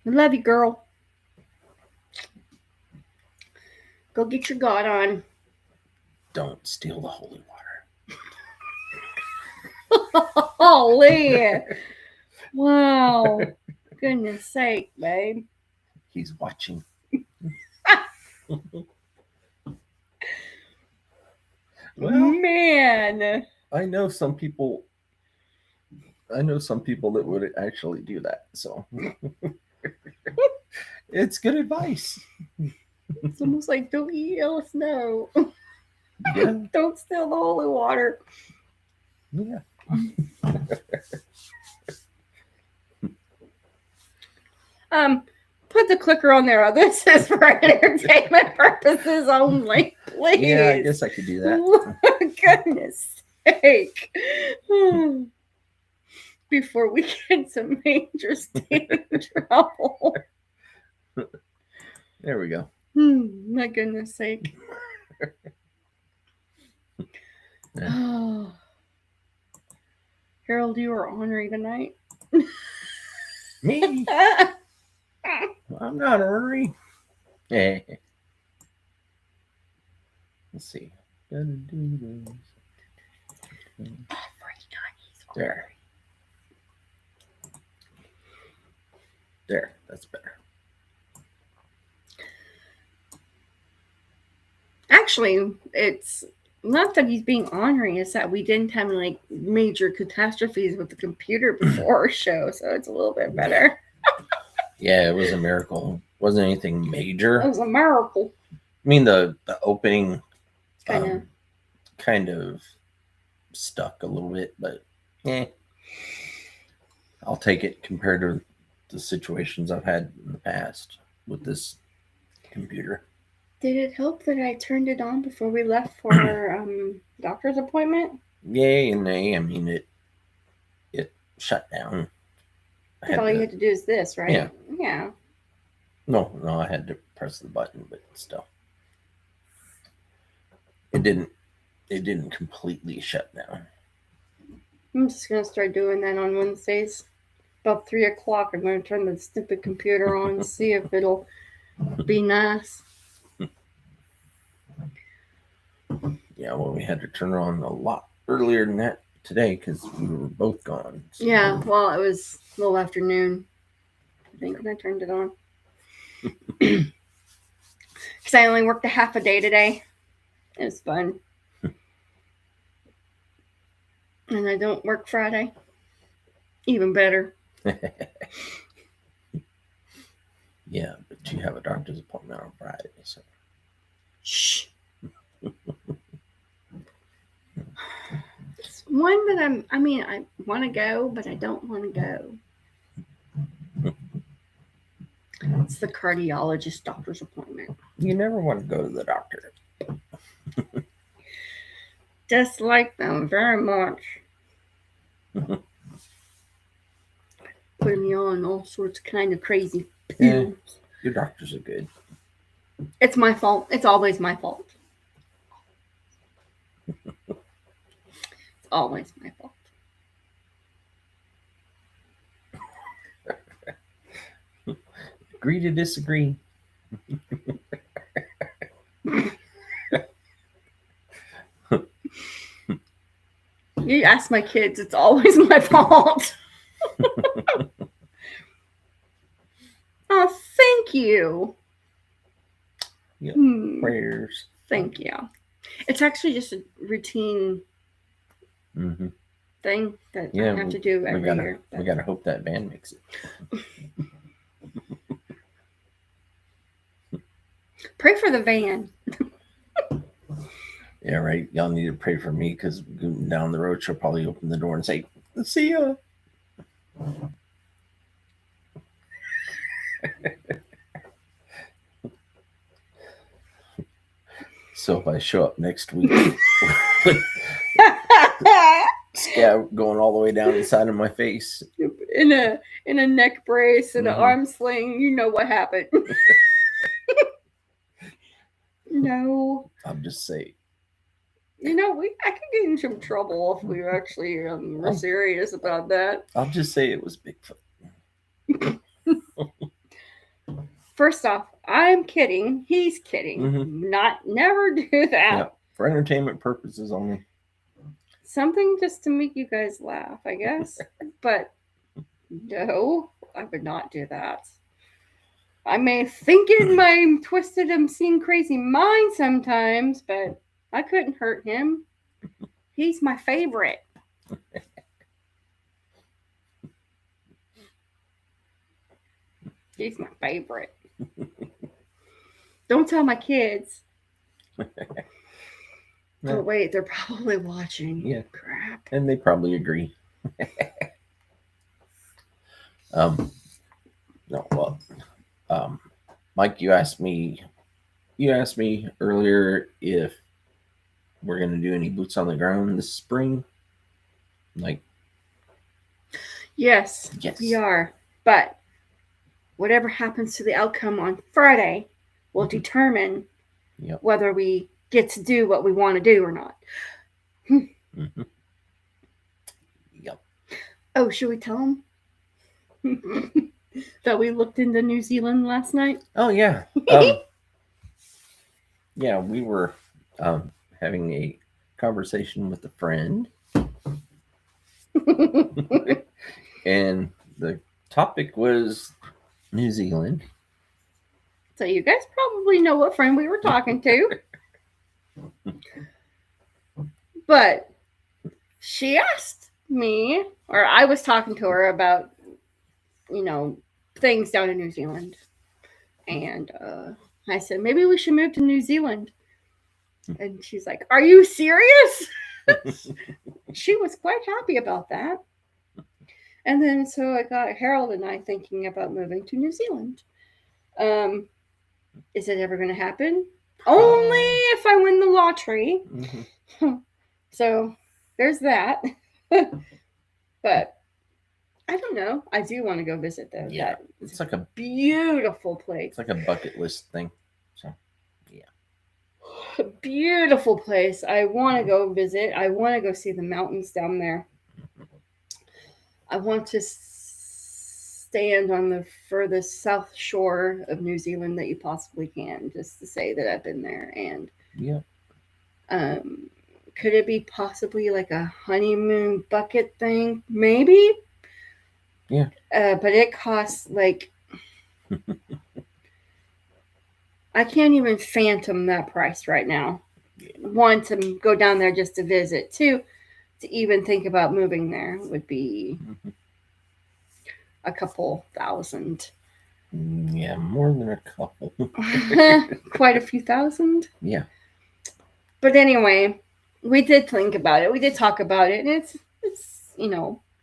love you, girl. Go get your God on. Don't steal the holy water. Holy. Wow. Goodness sake, babe. He's watching. Well, man. I know some people that would actually do that. So it's good advice. It's almost like don't eat yellow snow. Yeah. Don't steal the holy water. Yeah. Put the clicker on there. This is for entertainment purposes only, please. Yeah, I guess I could do that. Goodness sake. Before we get some major stage trouble. There we go. My goodness sake. Oh. Harold, you are ornery tonight. Me? I'm not ornery. Hey. Let's see. Every night he's There. There. That's better. Actually, it's not that he's being ornery, it's that we didn't have like major catastrophes with the computer before our show, so it's a little bit better. Yeah, it was a miracle. Wasn't anything major. It was a miracle. I mean, the opening Kinda. kind of stuck a little bit, but I'll take it compared to the situations I've had in the past with this computer. Did it help that I turned it on before we left for our doctor's appointment? Yay and nay. I mean, it shut down. But all you had to do is this, right? Yeah. Yeah. No, I had to press the button, but still, it didn't completely shut down. I'm just gonna start doing that on Wednesdays. About 3 o'clock, I'm gonna turn the stupid computer on and see if it'll be nice. Yeah, well, we had to turn it on a lot earlier than that today because we were both gone. So. Yeah, well, it was a little afternoon, I think, when I turned it on. Because I only worked a half a day today. It was fun. And I don't work Friday. Even better. Yeah, but you have a doctor's appointment on Friday, so. Shh. It's one that I want to go, but I don't want to go. It's the cardiologist doctor's appointment. You never want to go to the doctor. Dislike them very much. Putting me on all sorts of kind of crazy pills. Your doctors are good. It's my fault. It's always my fault. It's always my fault. Agree to disagree. You ask my kids, it's always my fault. Oh, thank you. Yep. Prayers. Thank you. It's actually just a routine thing that I have to do every year. We gotta hope that van makes it. Pray for the van. Yeah, right. Y'all need to pray for me because down the road she'll probably open the door and say, "See ya." So if I show up next week with scab going all the way down the side of my face in a neck brace and an arm sling, you know what happened. No. I'll just say, you know, I could get in some trouble if we actually were serious about that. I'll just say it was Bigfoot. First off, I'm kidding. He's kidding. Never do that. Yeah, for entertainment purposes only. Something just to make you guys laugh, I guess. But no, I would not do that. I may think in my twisted, obscene, crazy mind sometimes, but I couldn't hurt him. He's my favorite. He's my favorite. Don't tell my kids. Oh, wait, they're probably watching. Yeah. Crap. And they probably agree. No, well, Mike, you asked me earlier if we're going to do any boots on the ground this spring. Like, yes, we are. But whatever happens to the outcome on Friday will determine whether we get to do what we want to do or not. Yep. Oh, should we tell them that we looked into New Zealand last night? Oh, yeah. Yeah, we were having a conversation with a friend, and the topic was New Zealand. So you guys probably know what friend we were talking to. But she asked me, or I was talking to her about, things down in New Zealand. And I said, maybe we should move to New Zealand. And she's like, are you serious? She was quite happy about that. And then so I got Harold and I thinking about moving to New Zealand. Is it ever going to happen? Only if I win the lottery. Mm-hmm. So there's that. But I don't know. I do want to go visit though. Yeah, it's like a beautiful place. It's like a bucket list thing. So, yeah, beautiful place. I want to go visit. I want to go see the mountains down there. I want to stand on the furthest south shore of New Zealand that you possibly can, just to say that I've been there. And yeah, could it be possibly like a honeymoon bucket thing? Maybe. Yeah. But it costs like I can't even phantom that price right now. One, to go down there just to visit. Two, to even think about moving there would be a couple thousand. Yeah, more than a couple. Quite a few thousand. Yeah. But anyway, we did think about it. We did talk about it, and it's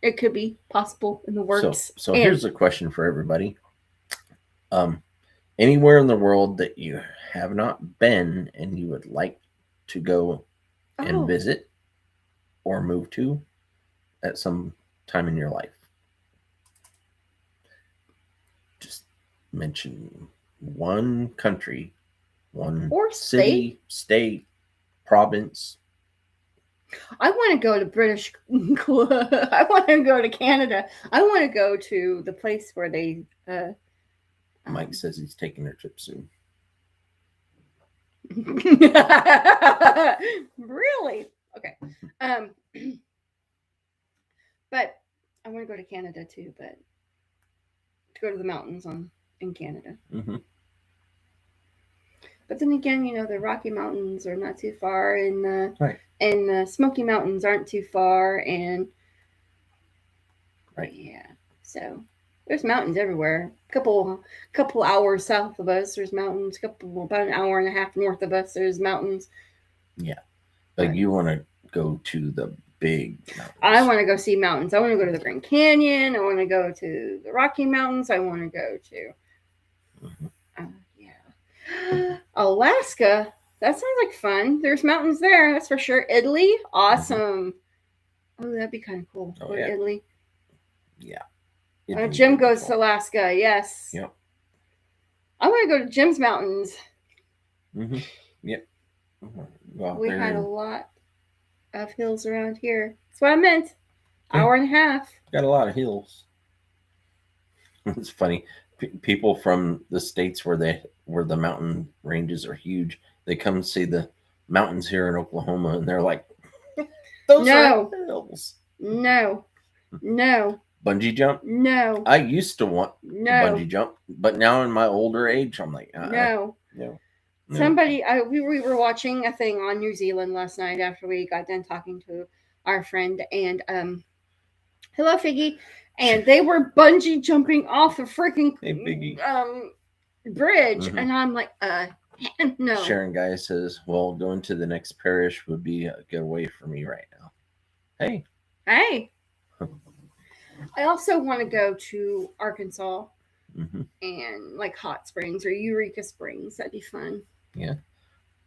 it could be possible in the works. So here's a question for everybody. Anywhere in the world that you have not been and you would like to go and visit or move to at some time in your life? Just mention one country, one or city, state, province. I want to go to British. I want to go to Canada. I want to go to the place where they. Mike says he's taking a trip soon. Really? Okay. But I want to go to Canada too, but to go to the mountains in Canada. Mm-hmm. But then again, the Rocky Mountains are not too far, and the Smoky Mountains aren't too far, and yeah. So there's mountains everywhere. Couple hours south of us, there's mountains. About an hour and a half north of us, there's mountains. Yeah, but you want to go to the big mountains. I want to go see mountains. I want to go to the Grand Canyon. I want to go to the Rocky Mountains. I want to go to Alaska. That sounds like fun. There's mountains there, that's for sure. Italy, awesome. Oh, that'd be kind of cool. Go to Italy. Yeah. Jim goes to Alaska. Yes. Yep. I want to go to Jim's mountains. Mm-hmm. Yep. Well, we had a lot of hills around here. That's what I meant. Hour and a half. Got a lot of hills. It's funny. People from the states where the mountain ranges are huge, they come see the mountains here in Oklahoma, and they're like, "Those are hills." No. Bungee jump? No. I used to want to bungee jump, but now in my older age, I'm like, no. Somebody, we were watching a thing on New Zealand last night after we got done talking to our friend, and hello Figgy, and they were bungee jumping off the freaking bridge, and I'm like, no. Sharon Guy says, "Well, going to the next parish would be a good way for me right now." Hey. I also want to go to Arkansas mm-hmm. and like Hot Springs or Eureka Springs. That'd be fun. Yeah,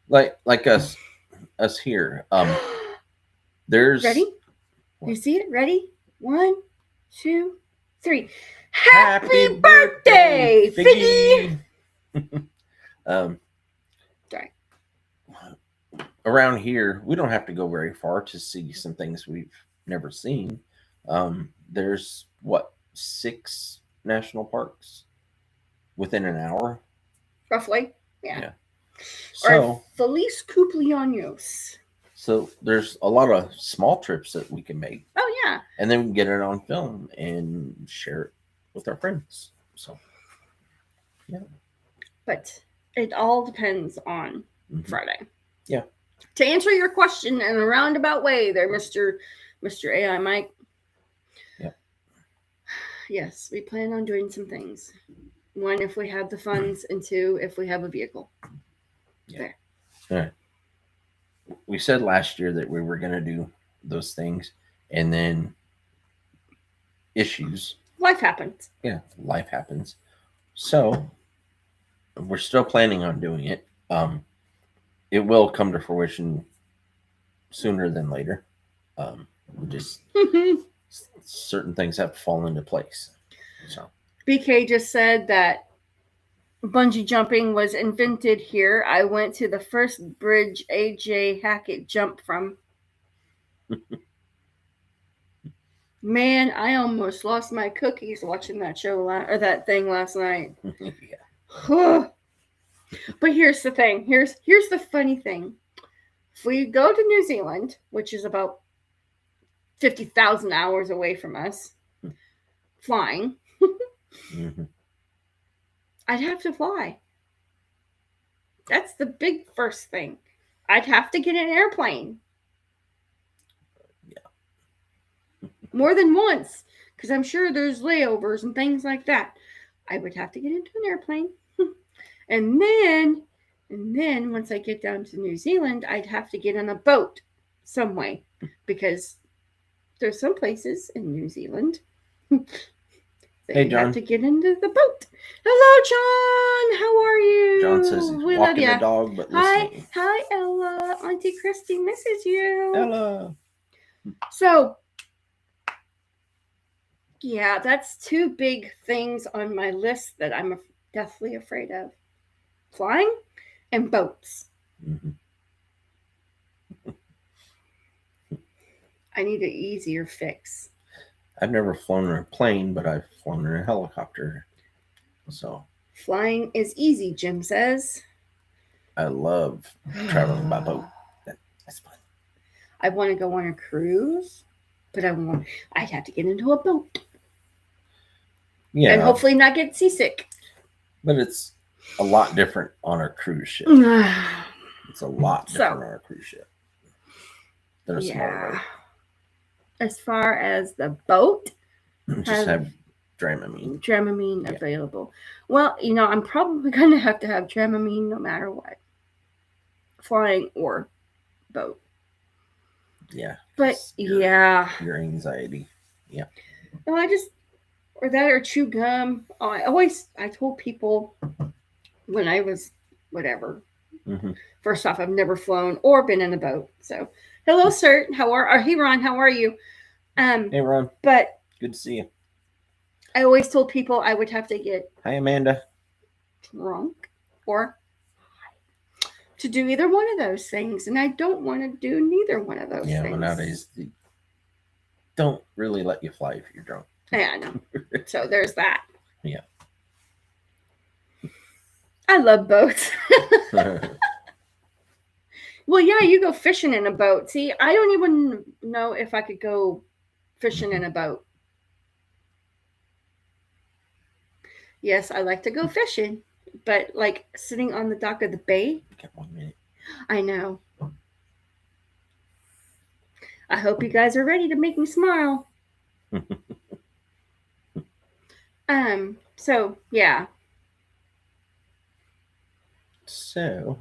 like us here. There's ready. You see it? Ready? 1, 2, 3. Happy birthday, Figgy! Sorry. Around here, we don't have to go very far to see some things we've never seen. There's 6 national parks within an hour, roughly. Yeah. So, Feliz cumpleaños. so there's a lot of small trips that we can make, Oh, yeah. and then we can get it on film and share it with our friends. So, But it all depends on mhm. Friday. Yeah. To answer your question in a roundabout way there, Mr. AI Mike. Yeah. Yes, we plan on doing some things. One, if we have the funds, and two, if we have a vehicle. Yeah. All right. We said last year that we were going to do those things, and then issues. Life happens. Yeah, life happens. So we're still planning on doing it. It will come to fruition sooner than later. We just certain things have to fall into place. So BK just said that bungee jumping was invented here. I went to the first bridge AJ Hackett jumped from. Man, I almost lost my cookies watching that show or that thing last night. yeah. But here's the thing. Here's the funny thing. If we go to New Zealand, which is about 50,000 hours away from us, flying, Mm-hmm. I'd have to fly. That's the big first thing. I'd have to get an airplane. Yeah. More than once, because I'm sure there's layovers and things like that. I would have to get into an airplane. And then once I get down to New Zealand, I'd have to get on a boat some way, because there's some places in New Zealand they have to get into the boat. Hello, John. How are you? John says he's we walking love the dog, but listening. Hi, Ella. Auntie Christy misses you. Ella. So, yeah, that's two big things on my list that I'm deathly afraid of: flying and boats. Mm-hmm. I need an easier fix. I've never flown in a plane, but I've flown in a helicopter. So flying is easy, Jim says. I love traveling by boat. That's fun. I want to go on a cruise, but I'd have to get into a boat. Yeah. And hopefully not get seasick. But it's a lot different on a cruise ship. It's a lot different on a cruise ship than a small boat. As far as the boat, just have Dramamine. Dramamine available. Well, I'm probably going to have Dramamine no matter what, flying or boat. Yeah. But your anxiety. Yeah. No, or chew gum. I told people when I was whatever. Mm-hmm. First off, I've never flown or been in a boat. So, hello, sir. Hey, Ron, how are you? Hey, Ron. But good to see you. I always told people I would have to get hi, Amanda, drunk or high to do either one of those things, and I don't want to do neither one of those things. Yeah, well, nowadays they don't really let you fly if you're drunk. Yeah, I know. So there's that. Yeah. I love boats. Well, yeah, you go fishing in a boat. See, I don't even know if I could go fishing in a boat. Yes, I like to go fishing, but like sitting on the dock of the bay. Okay, 1 minute. I know. I hope you guys are ready to make me smile. So yeah. So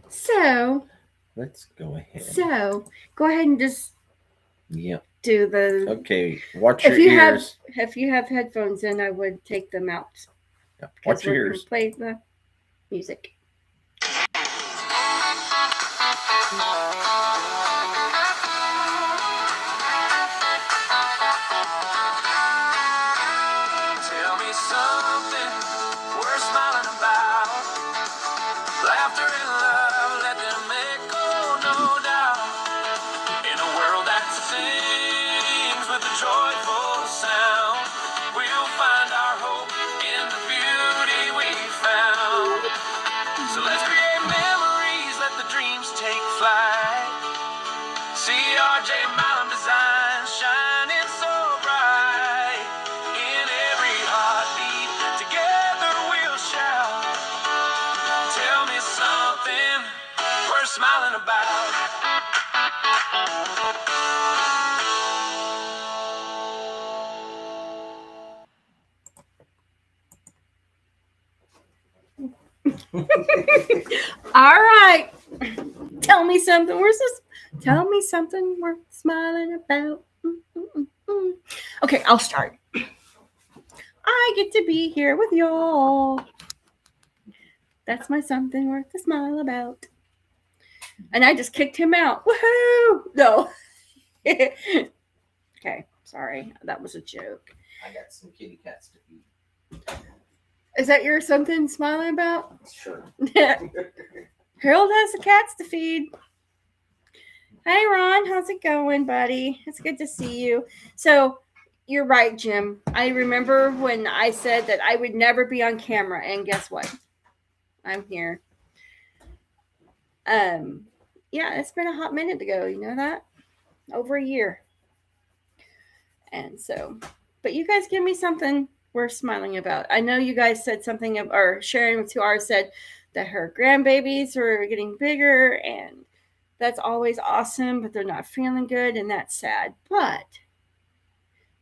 let's go ahead. So go ahead and just do the. Okay, watch your ears. If you have headphones in, I would take them out. Yeah, watch your ears. Play the music. Tell me something worth smiling about. Laughter and love, let them echo, no doubt. In a world that sings with a joyful sound, we'll find our hope in the beauty we found. All right. Tell me something. Where's this? Tell me something worth smiling about. Okay, I'll start. I get to be here with y'all. That's my something worth a smile about. And I just kicked him out. Woohoo! No. Okay, sorry. That was a joke. I got some kitty cats to feed. Is that your something smiling about? Sure. Harold has the cats to feed. Hey, Ron. How's it going, buddy? It's good to see you. So, you're right, Jim. I remember when I said that I would never be on camera, and guess what? I'm here. Yeah, it's been a hot minute ago. You know that? Over a year. And so, but you guys give me something worth smiling about. I know you guys said something of, or Sharon with 2 R's said that her grandbabies were getting bigger, and that's always awesome, but they're not feeling good, and that's sad. But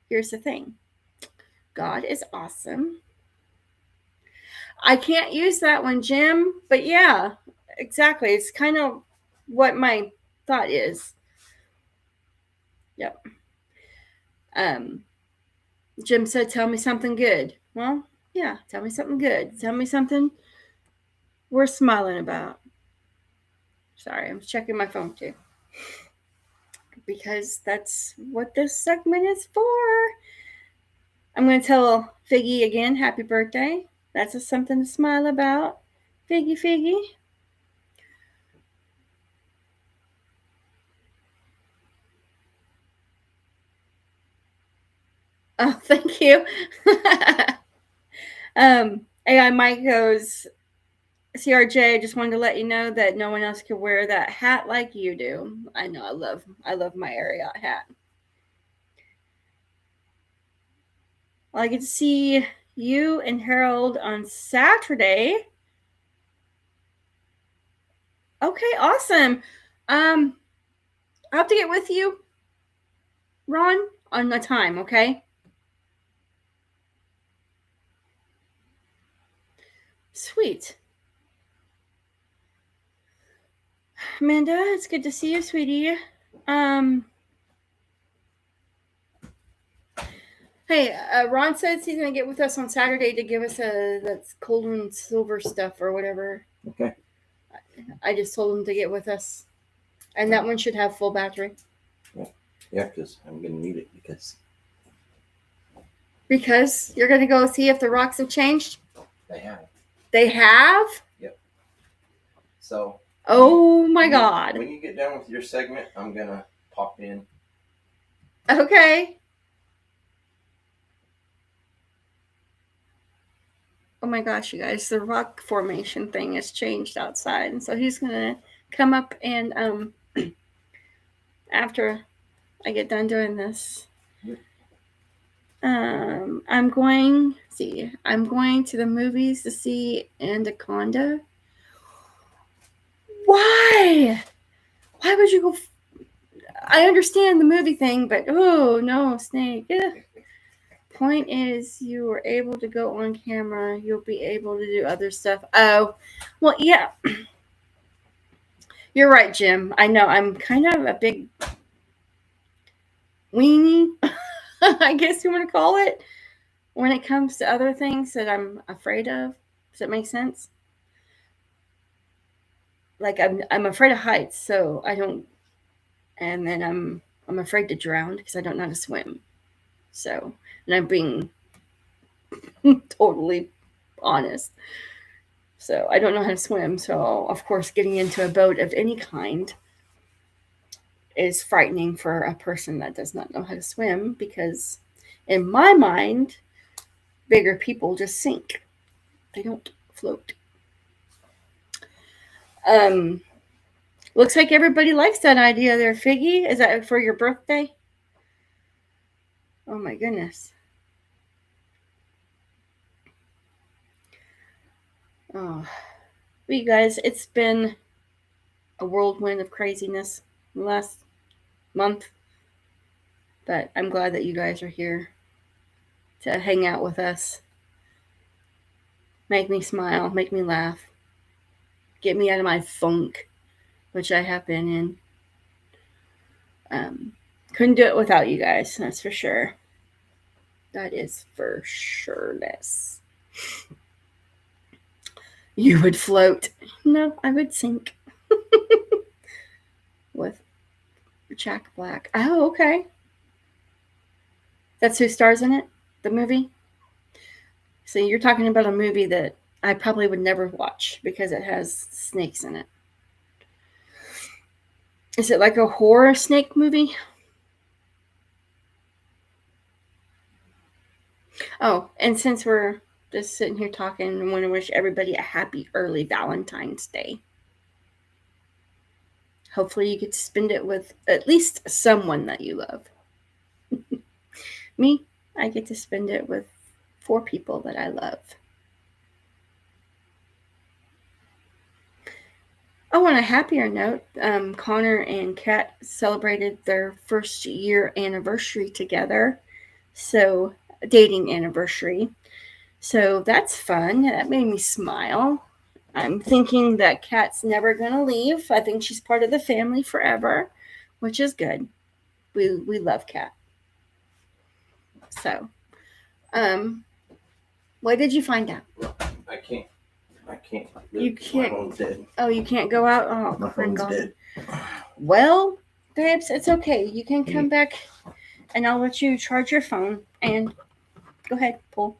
here's the thing. God is awesome. I can't use that one, Jim, but yeah, exactly. It's kind of what my thought is. Yep. Jim said, tell me something good. Well, yeah, tell me something good. Tell me something worth smiling about. Sorry, I'm checking my phone too. Because that's what this segment is for. I'm going to tell Figgy again, happy birthday. That's something to smile about. Figgy. Oh, thank you. AI Mike goes, CRJ, just wanted to let you know that no one else can wear that hat like you do. I know, I love my Ariat hat. Well, I get to see you and Harold on Saturday. Okay, awesome. I'll have to get with you, Ron, on the time, okay? Sweet. Amanda, it's good to see you, sweetie. Hey, Ron says he's going to get with us on Saturday to give us that's gold and silver stuff or whatever. Okay. I just told him to get with us. And that one should have full battery. Yeah, because I'm going to need it Because you're going to go see if the rocks have changed? they have. They have? Yep. So. Oh my God. When you get done with your segment, I'm going to pop in. Okay. Oh my gosh, you guys, the rock formation thing has changed outside. And so he's going to come up and after I get done doing this, I'm going to the movies to see Anaconda. Why would you go? I understand the movie thing, but oh no, Snake. Point is, you were able to go on camera. You'll be able to do other stuff. Oh, well, yeah. You're right, Jim. I know. I'm kind of a big weenie, I guess you want to call it, when it comes to other things that I'm afraid of. Does that make sense? Like I'm afraid of heights, so I don't. And then I'm afraid to drown because I don't know how to swim. So, and I'm being totally honest. So I don't know how to swim. So of course, getting into a boat of any kind is frightening for a person that does not know how to swim because, in my mind, bigger people just sink. They don't float. Looks like everybody likes that idea there, Figgy. Is that for your birthday? Oh my goodness. Oh, well, you guys, it's been a whirlwind of craziness last month, but I'm glad that you guys are here to hang out with us. make me smile, make me laugh, get me out of my funk, which I have been in. Couldn't do it without you guys, that's for sure. That is for sureness. You would float. No, I would sink. With Jack Black. Oh, okay. That's who stars in it? The movie? So you're talking about a movie that I probably would never watch because it has snakes in it. Is it like a horror snake movie? Oh, and since we're just sitting here talking, I want to wish everybody a happy early Valentine's Day. Hopefully you get to spend it with at least someone that you love. Me, I get to spend it with 4 people that I love. Oh, on a happier note, Connor and Kat celebrated their first year anniversary together. So, dating anniversary. So that's fun. That made me smile. I'm thinking that Kat's never going to leave. I think she's part of the family forever, which is good. We love Kat. So, what did you find out? I can't. You can't. My phone's dead. Oh, you can't go out? Oh, My phone's dead. Well, babes, it's okay. You can come back and I'll let you charge your phone and go ahead, pull.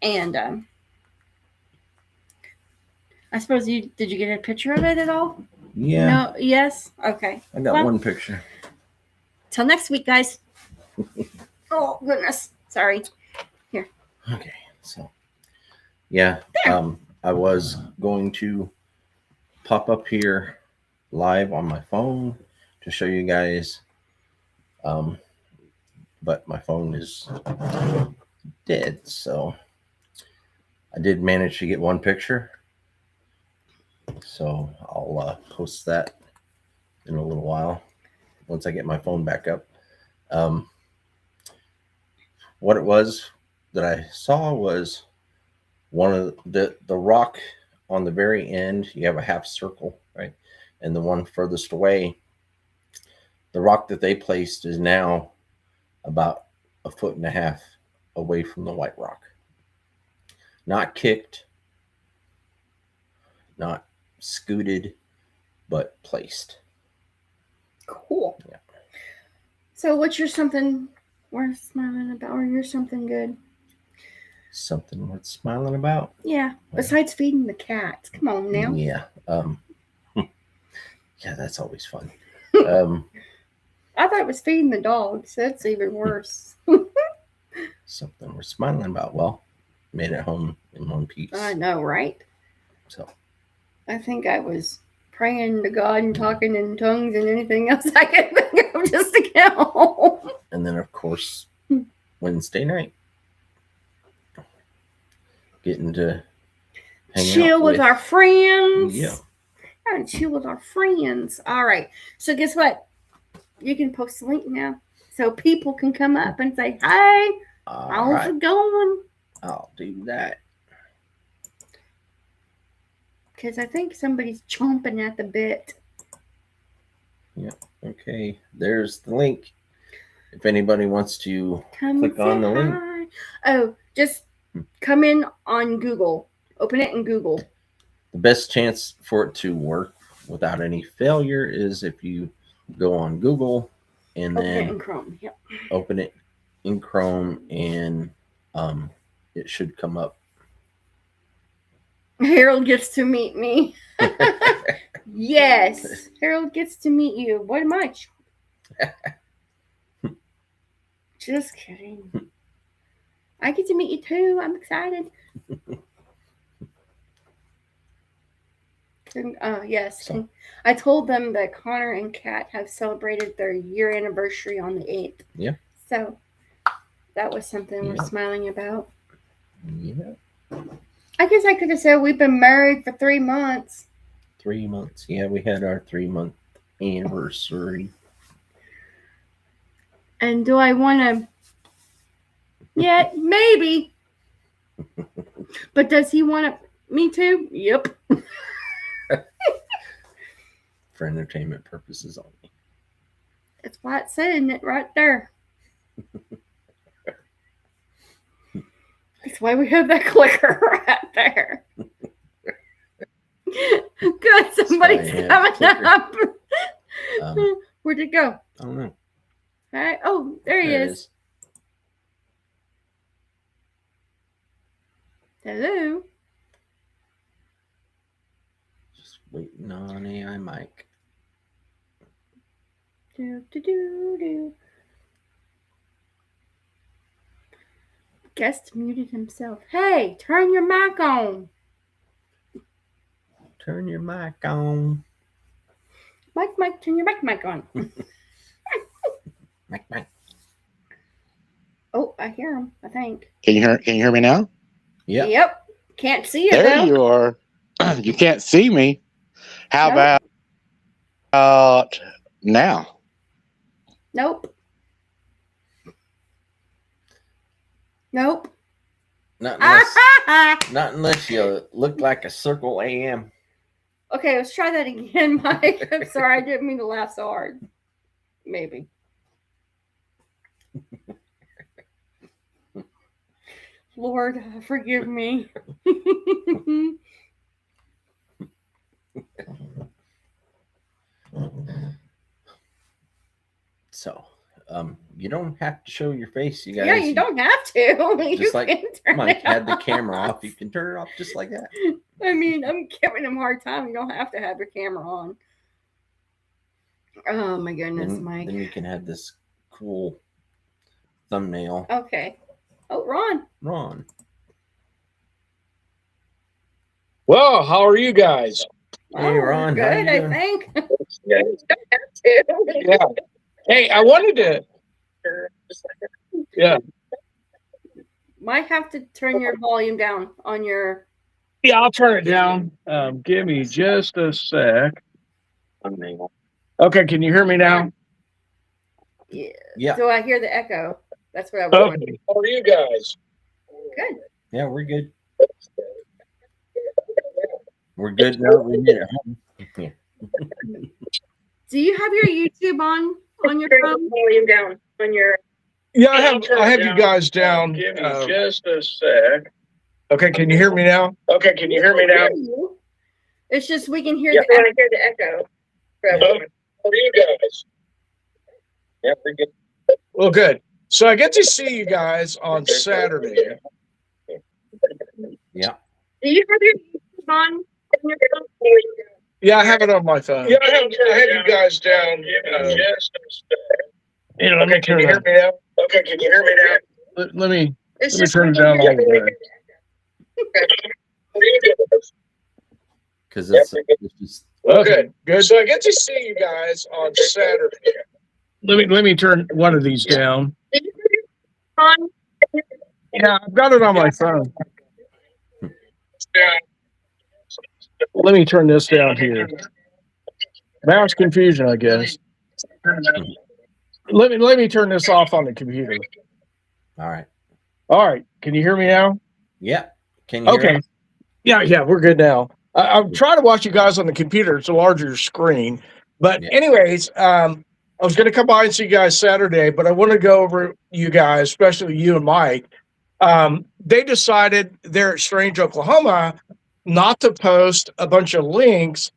And I suppose did you get a picture of it at all? Yeah. No, yes? Okay. I got one picture. Till next week, guys. Oh, goodness. Sorry. Here. Okay. So, yeah. I was going to pop up here live on my phone to show you guys. But my phone is dead. So, I did manage to get one picture. So, I'll post that in a little while once I get my phone back up. What it was that I saw was one of the rock on the very end. You have a half circle, right? And the one furthest away, the rock that they placed is now about 1.5 feet away from the white rock. Not kicked, not scooted, but placed. Cool. Yeah. So what's your something worth smiling about, or you're something good? Something worth smiling about? Yeah. Besides feeding the cats. Come on now. Yeah. Yeah, that's always fun. I thought it was feeding the dogs. That's even worse. Something we're smiling about. Well, made it home in one piece. I know, right? So I think I was praying to God and talking in tongues and anything else I could think of just to get home. And then, of course, Wednesday night, getting to hang chill out with our friends. Yeah. And chill with our friends. All right. So guess what? You can post a link now so people can come up and say, hey, how's it going? I'll do that. Because I think somebody's chomping at the bit. Yeah. Okay. There's the link. If anybody wants to click on the link. Oh, just come in on Google. Open it in Google. The best chance for it to work without any failure is if you go on Google and open then it in Chrome. Yep. Open it in Chrome and it should come up. Harold gets to meet me. Yes. Harold gets to meet you. What am I? Just kidding. I get to meet you too. I'm excited. Yes. So. I told them that Connor and Kat have celebrated their year anniversary on the 8th. Yeah. So that was something we're smiling about. Yeah. I guess I could have said we've been married for 3 months. 3 months. Yeah, we had our 3-month anniversary. And do I want to? Yeah, maybe. But does he want me to? Yep. For entertainment purposes only. That's why it's saying it right there. That's why we have that clicker right there. Good, somebody's coming up. Where'd it go? I don't know. All right. Oh, there he is. Hello. Just waiting on AI mic. Do. Guest muted himself. Hey, turn your mic on. Turn your mic on. Mike, turn your mic on. Mic. Oh, I hear him, I think. Can you hear me now? Yep. Yep. Can't see you There though. you are. You can't see me. How Nope. about now? Nope. Nope. Not unless you look like a circle AM. Okay, let's try that again, Mike. I'm sorry, I didn't mean to laugh so hard. Maybe. Lord, forgive me. So, you don't have to show your face, you guys. Yeah, you don't have to. Just You like can turn Mike it had the off. camera off, you can turn it off just like that. I mean, I'm giving him a hard time. You don't have to have your camera on. Oh my goodness, Mike. Then you can have this cool thumbnail. Okay. Oh, Ron. Ron. Well, how are you guys? Hey, Ron, Good, how you I doing? think. Yeah. Yeah. Hey, I wanted to. Yeah. Might have to turn your volume down on your. Yeah, I'll turn it down. Give me just a sec. Okay, can you hear me now? Yeah. Yeah. Do I hear the echo? That's what I was wondering. Okay. How are you guys? Good. Yeah, we're good. We're good now. We made it home. Yeah. Do you have your YouTube on your phone? Volume down on your. Yeah, I have you guys down. Give me just a sec. Okay, can you hear me now? Okay, can you hear me now? It's just we can hear Yeah, the echo. I hear the echo. Okay. How are you guys? Yeah, we're good. Well, good. So I get to see you guys on Saturday. Yeah. Do you have your YouTube on your phone? Yeah, I have it on my phone. Yeah, I have you guys down. Just a sec. Let me turn it down. Okay, can you hear me now? Let me turn it down a little bit. Because it's just Okay, good. So I get to see you guys on Saturday. Let me turn one of these down. On? Yeah, I've got it on my phone. Let me turn this down here. Mouse confusion, I guess. Let me turn this off on the computer. all right. All right, can you hear me now? Yeah. Can you hear Okay. us? Yeah, we're good now. I'm trying to watch you guys on the computer. It's a larger screen. But Yeah. anyways, I was going to come by and see you guys Saturday, but I want to go over you guys, especially you and Mike. They decided there at Strange, Oklahoma, not to post a bunch of links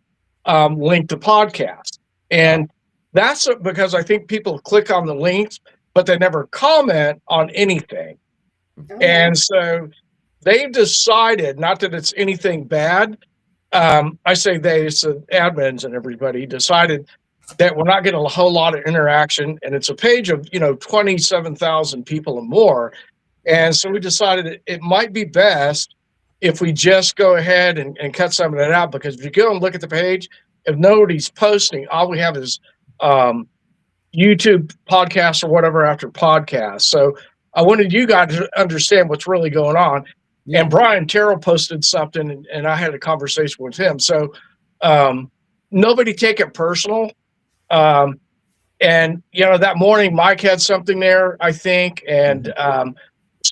linked to podcasts. And that's because I think people click on the links, but they never comment on anything. And so they've decided, not that it's anything bad, I say they, it's the admins and everybody decided that we're not getting a whole lot of interaction, and it's a page of 27,000 people or more. And so we decided it might be best if we just go ahead and cut some of that out, because if you go and look at the page, if nobody's posting, all we have is YouTube podcasts or whatever after podcasts. So I wanted you guys to understand what's really going on. Yeah. And Brian Terrell posted something, and I had a conversation with him. So nobody take it personal. And that morning, Mike had something there, I think. And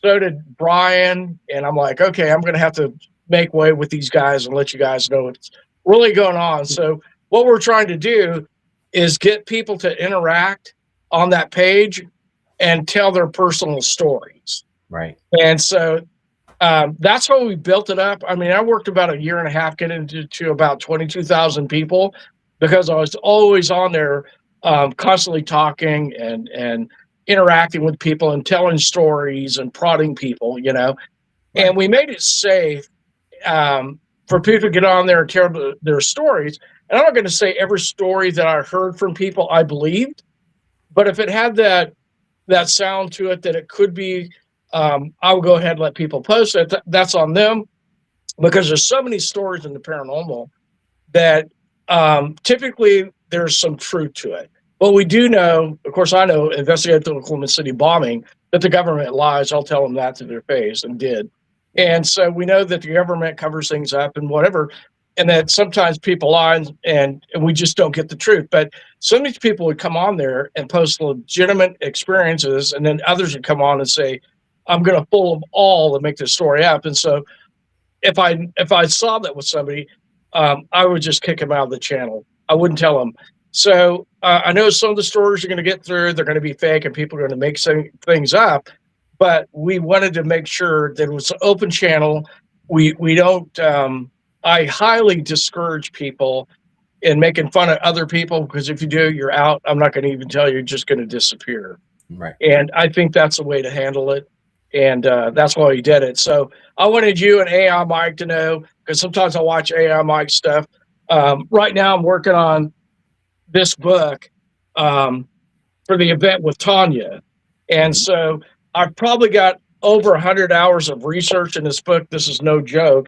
so did Brian. And I'm like, okay, I'm going to have to make way with these guys and let you guys know what's really going on. So what we're trying to do is get people to interact on that page and tell their personal stories. Right. And so that's how we built it up. I mean, I worked about a year and a half getting to about 22,000 people because I was always on there, constantly talking and interacting with people and telling stories and prodding people, you know. Right. And we made it safe for people to get on there and tell their stories. And I'm not going to say every story that I heard from people I believed, but if it had that sound to it that it could be, I will go ahead and let people post it. That's on them, because there's so many stories in the paranormal that typically there's some truth to it. But we do know, of course, I know, investigated the Oklahoma City bombing, that the government lies. I'll tell them that to their face, and did. And so we know that the government covers things up and whatever, and that sometimes people lie and we just don't get the truth. But some of these people would come on there and post legitimate experiences, and then others would come on and say, I'm going to fool them all and make this story up. And so if I saw that with somebody, I would just kick them out of the channel. I wouldn't tell them. So I know some of the stories you're going to get through, they're going to be fake and people are going to make some things up. But we wanted to make sure that it was an open channel. We don't. I highly discourage people in making fun of other people, because if you do, you're out. I'm not going to even tell you. You're just going to disappear. Right. And I think that's the way to handle it. And that's why he did it. So I wanted you and AI Mike to know, because sometimes I watch AI Mike stuff. Right now I'm working on this book for the event with Tanya. And so I've probably got over 100 hours of research in this book. This is no joke.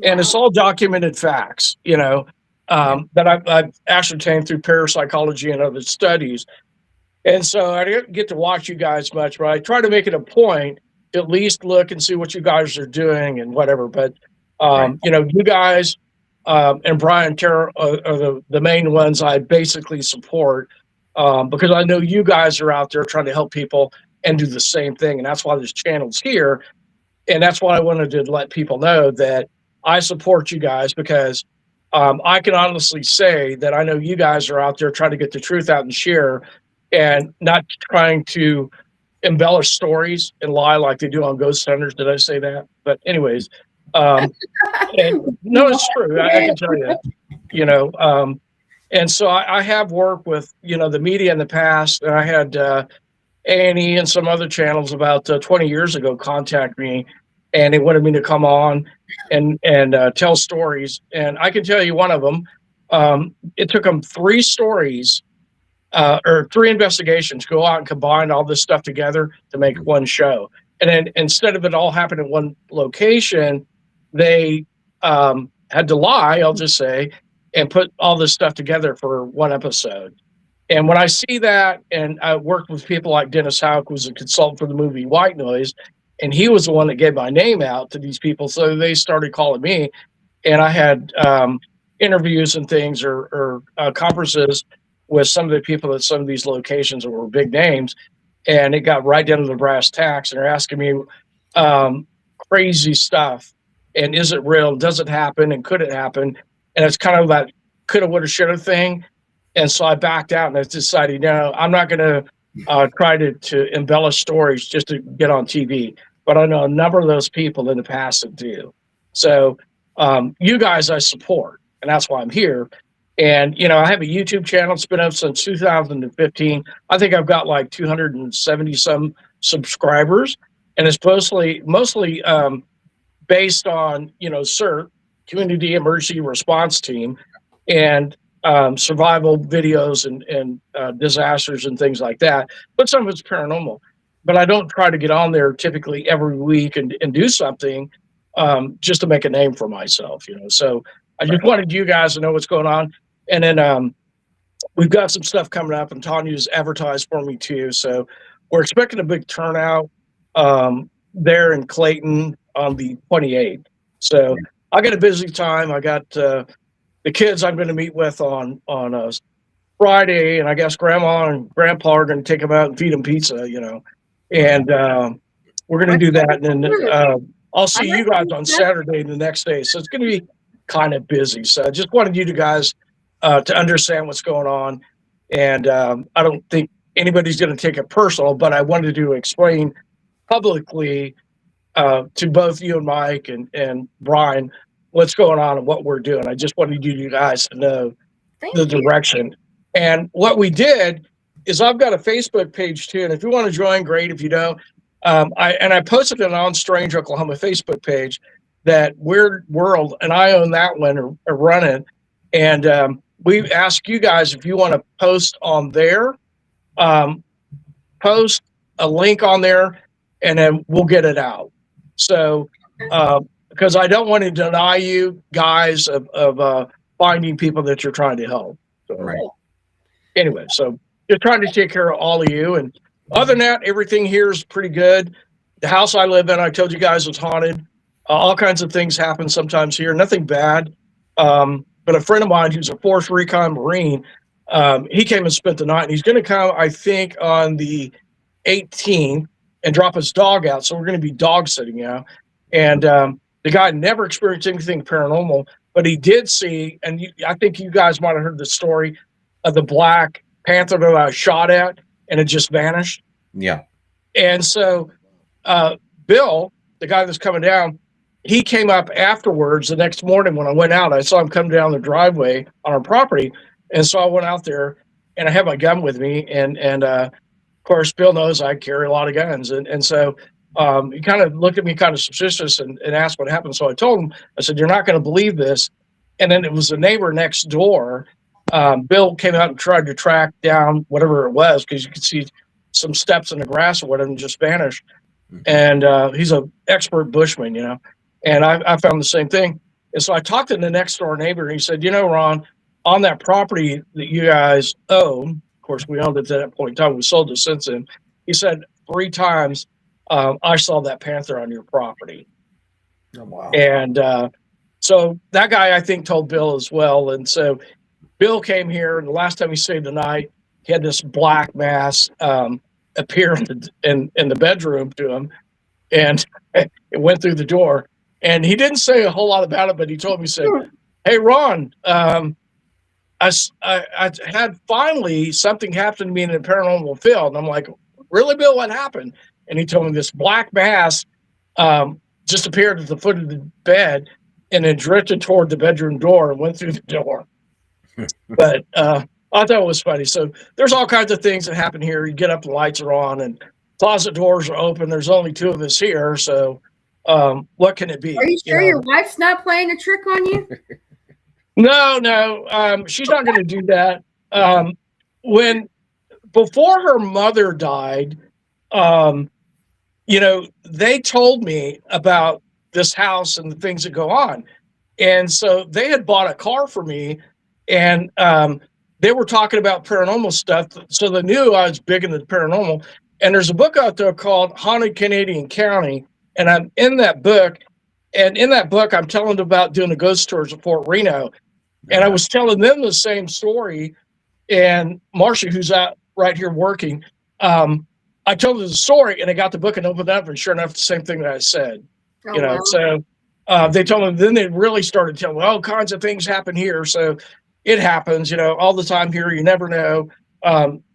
And it's all documented facts, you know, that I've ascertained through parapsychology and other studies. And so I didn't get to watch you guys much, but I try to make it a point to at least look and see what you guys are doing and whatever. But, you know, you guys and Brian Terra are the main ones I basically support, because I know you guys are out there trying to help people and do the same thing. And that's why there's channels here. And that's why I wanted to let people know that I support you guys, because I can honestly say that I know you guys are out there trying to get the truth out and share, and not trying to embellish stories and lie like they do on ghost hunters. Did I say that? But anyways, and, no, it's true. I can tell you, you know, and so I have worked with, you know, the media in the past. And I had A&E and some other channels about 20 years ago contact me, and they wanted me to come on and tell stories. And I can tell you one of them, it took them 3 stories or 3 investigations, go out and combine all this stuff together to make one show. And then instead of it all happening in one location, they had to lie, I'll just say, and put all this stuff together for one episode. And when I see that, and I worked with people like Dennis Houck, who was a consultant for the movie White Noise, and he was the one that gave my name out to these people. So they started calling me, and I had interviews and things or conferences with some of the people at some of these locations that were big names. And it got right down to the brass tacks, and they're asking me crazy stuff. And is it real? Does it happen? And could it happen? And it's kind of that coulda, woulda, shoulda thing. And so I backed out, and I decided, no, I'm not going to try to embellish stories just to get on TV. But I know a number of those people in the past that do. So you guys I support, and that's why I'm here. And, you know, I have a YouTube channel. It's been up since 2015. I think I've got like 270 some subscribers. And it's mostly based on, you know, CERT, Community Emergency Response Team, and survival videos and disasters and things like that. But some of it's paranormal. But I don't try to get on there typically every week and do something just to make a name for myself, you know. So I just wanted you guys to know what's going on. And then we've got some stuff coming up, and Tanya's advertised for me too. So we're expecting a big turnout there in Clayton on the 28th. So I got a busy time. I got the kids I'm going to meet with on Friday, and I guess Grandma and Grandpa are going to take them out and feed them pizza, you know. And we're going to do that. And then I'll see I'm you guys on Saturday and the next day. So it's going to be kind of busy. So I just wanted you guys to understand what's going on. And I don't think anybody's going to take it personal, but I wanted to explain publicly to both you and Mike and Brian what's going on and what we're doing. I just wanted you guys to know the direction. And what we did is I've got a Facebook page too. And if you want to join, great. If you don't, I posted it on Strange Oklahoma Facebook page that Weird World, and I own that one or run it. And we ask you guys if you want to post on there, post a link on there, and then we'll get it out. So, because I don't want to deny you guys of finding people that you're trying to help. So, Right. Anyway, so just trying to take care of all of you. And other than that, everything here is pretty good. The house I live in, I told you guys, was haunted. All kinds of things happen sometimes here. Nothing bad. But a friend of mine who's a Force Recon Marine, he came and spent the night. And he's going to come, I think, on the 18th and drop his dog out. So we're going to be dog sitting now. And the guy never experienced anything paranormal, but he did see, and I think you guys might have heard the story of the black panther that I shot at, and it just vanished. Yeah. And so Bill, the guy that's coming down, he came up afterwards the next morning when I went out. I saw him come down the driveway on our property. And so I went out there, and I had my gun with me. And of course, Bill knows I carry a lot of guns. And so he kind of looked at me kind of suspicious and asked what happened. So I told him, I said, "You're not going to believe this." And then it was the neighbor next door. Bill came out and tried to track down whatever it was, because you could see some steps in the grass or whatever and just vanished. And he's an expert bushman, and I found the same thing. And so I talked to the next door neighbor, and he said, Ron, on that property that you guys own, of course, we owned it at that point in time. We sold it since then. He said 3 times I saw that panther on your property. Oh, wow. And so that guy, I think, told Bill as well. And so Bill came here, and the last time he stayed the night, he had this black mass appear in the bedroom to him, and it went through the door. And he didn't say a whole lot about it, but he told me, he said, "Hey, Ron, I had finally something happened to me in the paranormal field." And I'm like, "Really, Bill? What happened?" And he told me this black mass just appeared at the foot of the bed and then drifted toward the bedroom door and went through the door. But I thought it was funny. So there's all kinds of things that happen here. You get up, the lights are on, and closet doors are open. There's only 2 of us here. So what can it be? Are you sure your wife's not playing a trick on you? No. She's not going to do that. Before her mother died, they told me about this house and the things that go on. And so they had bought a car for me, and they were talking about paranormal stuff. So they knew I was big into the paranormal. And there's a book out there called Haunted Canadian County. And I'm in that book. And in that book, I'm telling them about doing the ghost tours at Fort Reno. And I was telling them the same story. And Marcia, who's out right here working, I told them the story, and I got the book and opened up, and sure enough, the same thing that I said. Wow. So they told me, then they really started telling me all kinds of things happen here. So it happens, all the time here. You never know.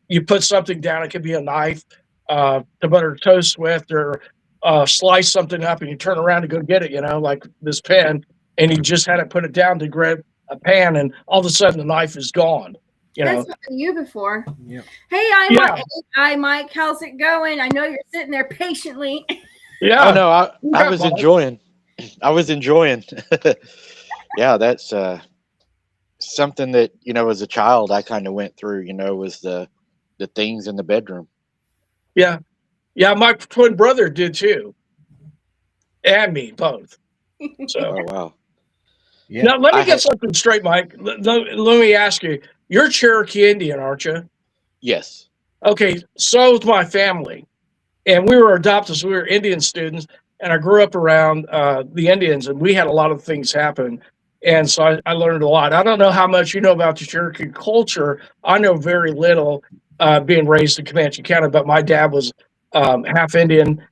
You put something down, it could be a knife to butter toast with, or slice something up, and you turn around to go get it, like this pen, and you just had to put it down to grab a pan, and all of a sudden the knife is gone. That's happened to you before. Yep. Hey, hi, Mike. How's it going? I know you're sitting there patiently. Yeah. Oh no, I was enjoying. I was enjoying. Yeah, that's something that as a child I kind of went through. Was the things in the bedroom. Yeah, my twin brother did too, and me both. So Oh wow. Yeah. now let me get something straight, Mike. Let me ask you. You're Cherokee Indian, aren't you? Yes. Okay, so is my family. And we were adopted, so we were Indian students. And I grew up around the Indians, and we had a lot of things happen. And so I learned a lot. I don't know how much you know about the Cherokee culture. I know very little, being raised in Comanche County, but my dad was half Indian,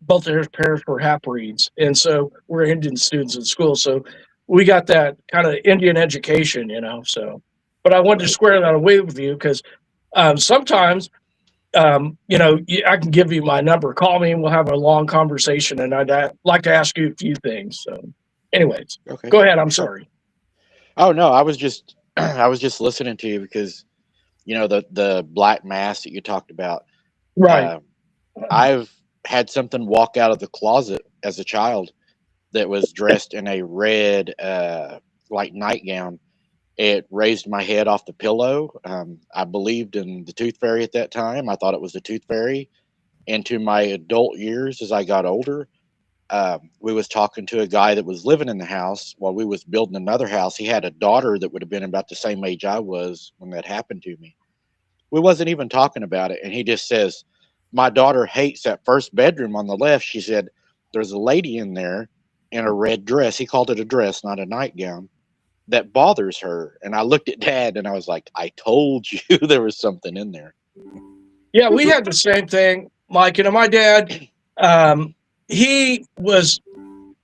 Both of his parents were half breeds, and so we're Indian students in school. So we got that kind of Indian education, you know. So, but I wanted to square that away with you because sometimes, you know, I can give you my number. Call me, and we'll have a long conversation. And I'd like to ask you a few things. So, anyways, Okay. go ahead. I'm Sure. sorry. Oh no, I was just I was just listening to you because you know the black mass that you talked about. Right. I've had something walk out of the closet as a child that was dressed in a red like nightgown. It raised my head off the pillow. I believed in the tooth fairy at that time. I thought it was the tooth fairy. Into my adult years, as I got older, we was talking to a guy that was living in the house while we was building another house. He had a daughter that would have been about the same age I was when that happened to me. We wasn't even talking about it, and he just says, my daughter hates that first bedroom on the left. She said there's a lady in there in a red dress. He called it a dress, not a nightgown, that bothers her. And I looked at Dad and I was like, I told you there was something in there. Yeah, we had the same thing, Mike. You know, my dad, he was,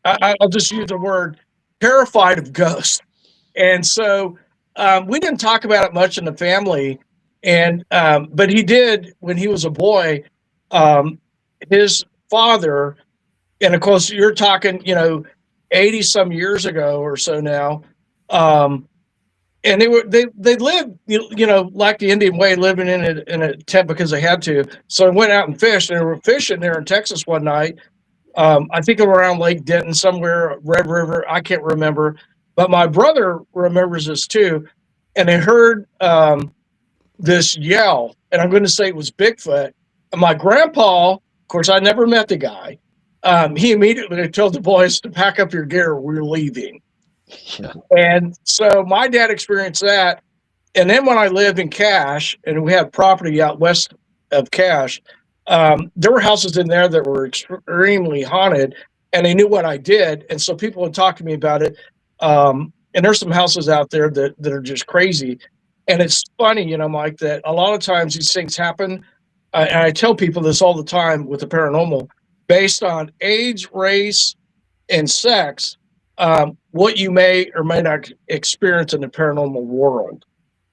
I'll just use the word, terrified of ghosts. And so we didn't talk about it much in the family. And, but he did when he was a boy, his father, and of course, you're talking, you know, 80 some years ago or so now. Um, and they lived, you know, like the Indian way, living in a tent because they had to. So I went out and fished, and they were fishing there in Texas one night. I think around Lake Denton, somewhere, Red River. I can't remember, but my brother remembers this too. And they heard this yell, and I'm going to say it was Bigfoot. And my grandpa, of course, I never met the guy. He immediately told the boys to pack up your gear. We're leaving. Yeah. And so my dad experienced that. And then when I lived in Cache, and we had property out west of Cache, there were houses in there that were extremely haunted, and they knew what I did. And so people would talk to me about it. And there's some houses out there that are just crazy. And it's funny, you know, Mike, that a lot of times these things happen. And I tell people this all the time with the paranormal, based on age, race, and sex, what you may or may not experience in the paranormal world.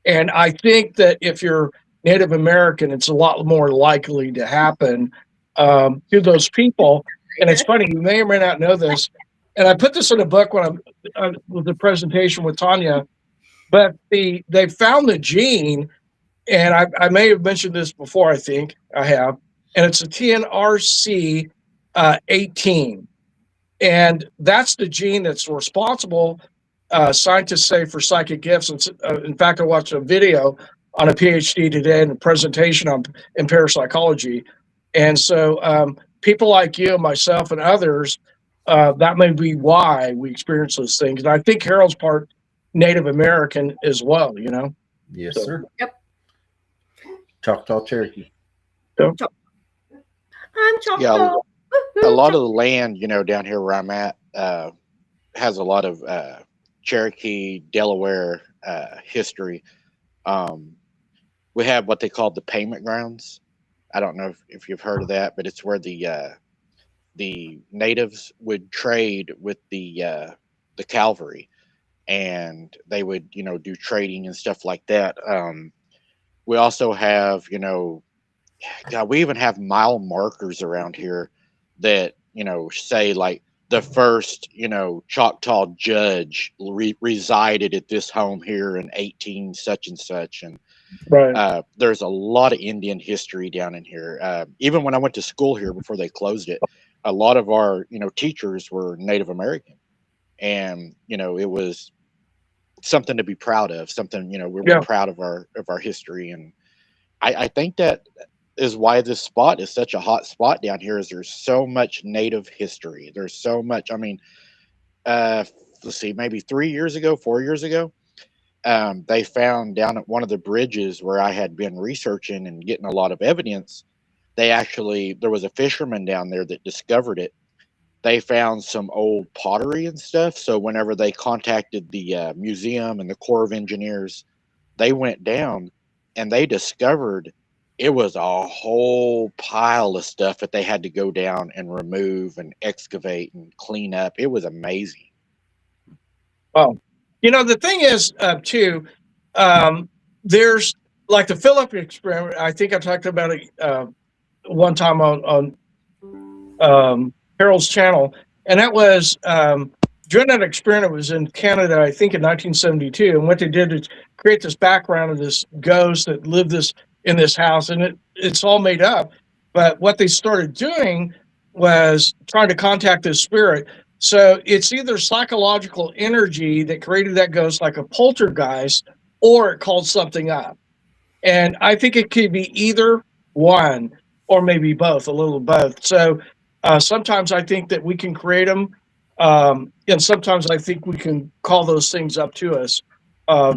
And I think that if you're Native American, it's a lot more likely to happen to those people. And it's funny, you may or may not know this. And I put this in a book when I'm with the presentation with Tanya. But they found the gene, and I may have mentioned this before. I think I have, and it's a TNRC 18. And that's the gene that's responsible, scientists say, for psychic gifts. And in fact, I watched a video on a PhD today and a presentation on in parapsychology. And so people like you and myself and others, that may be why we experience those things. And I think Harold's part Native American as well, you know? Yes, So- sir. Yep. Choctaw Cherokee. I'm Choctaw. Yeah, a lot of the land, you know, down here where I'm at, has a lot of Cherokee, Delaware history. We have what they call the payment grounds. I don't know if you've heard of that, but it's where the natives would trade with the cavalry, and they would, you know, do trading and stuff like that. We also have, you know, God, we even have mile markers around here that, you know, say like the first, you know, Choctaw judge resided at this home here in 18 such and such. And Right. there's a lot of Indian history down in here. Even when I went to school here before they closed it, a lot of our, you know, teachers were Native American, and, you know, it was something to be proud of, something, you know, we're proud of our history. And I think that is why this spot is such a hot spot down here, is there's so much Native history. There's so much. I mean, let's see, maybe 4 years ago, they found down at one of the bridges where I had been researching and getting a lot of evidence. There was a fisherman down there that discovered it. They found some old pottery and stuff. So whenever they contacted the museum and the Corps of Engineers, they went down and they discovered it was a whole pile of stuff that they had to go down and remove and excavate and clean up. It was amazing. Oh, the thing is, too, there's like the Philip experiment. I think I talked about it one time on Harold's channel, and that was during that experiment. It was in Canada, I think, in 1972. And what they did is create this background of this ghost that lived in this house, and it's all made up. But what they started doing was trying to contact this spirit. So it's either psychological energy that created that ghost, like a poltergeist, or it called something up. And I think it could be either one, or maybe both, a little of both. So sometimes I think that we can create them, and sometimes I think we can call those things up to us.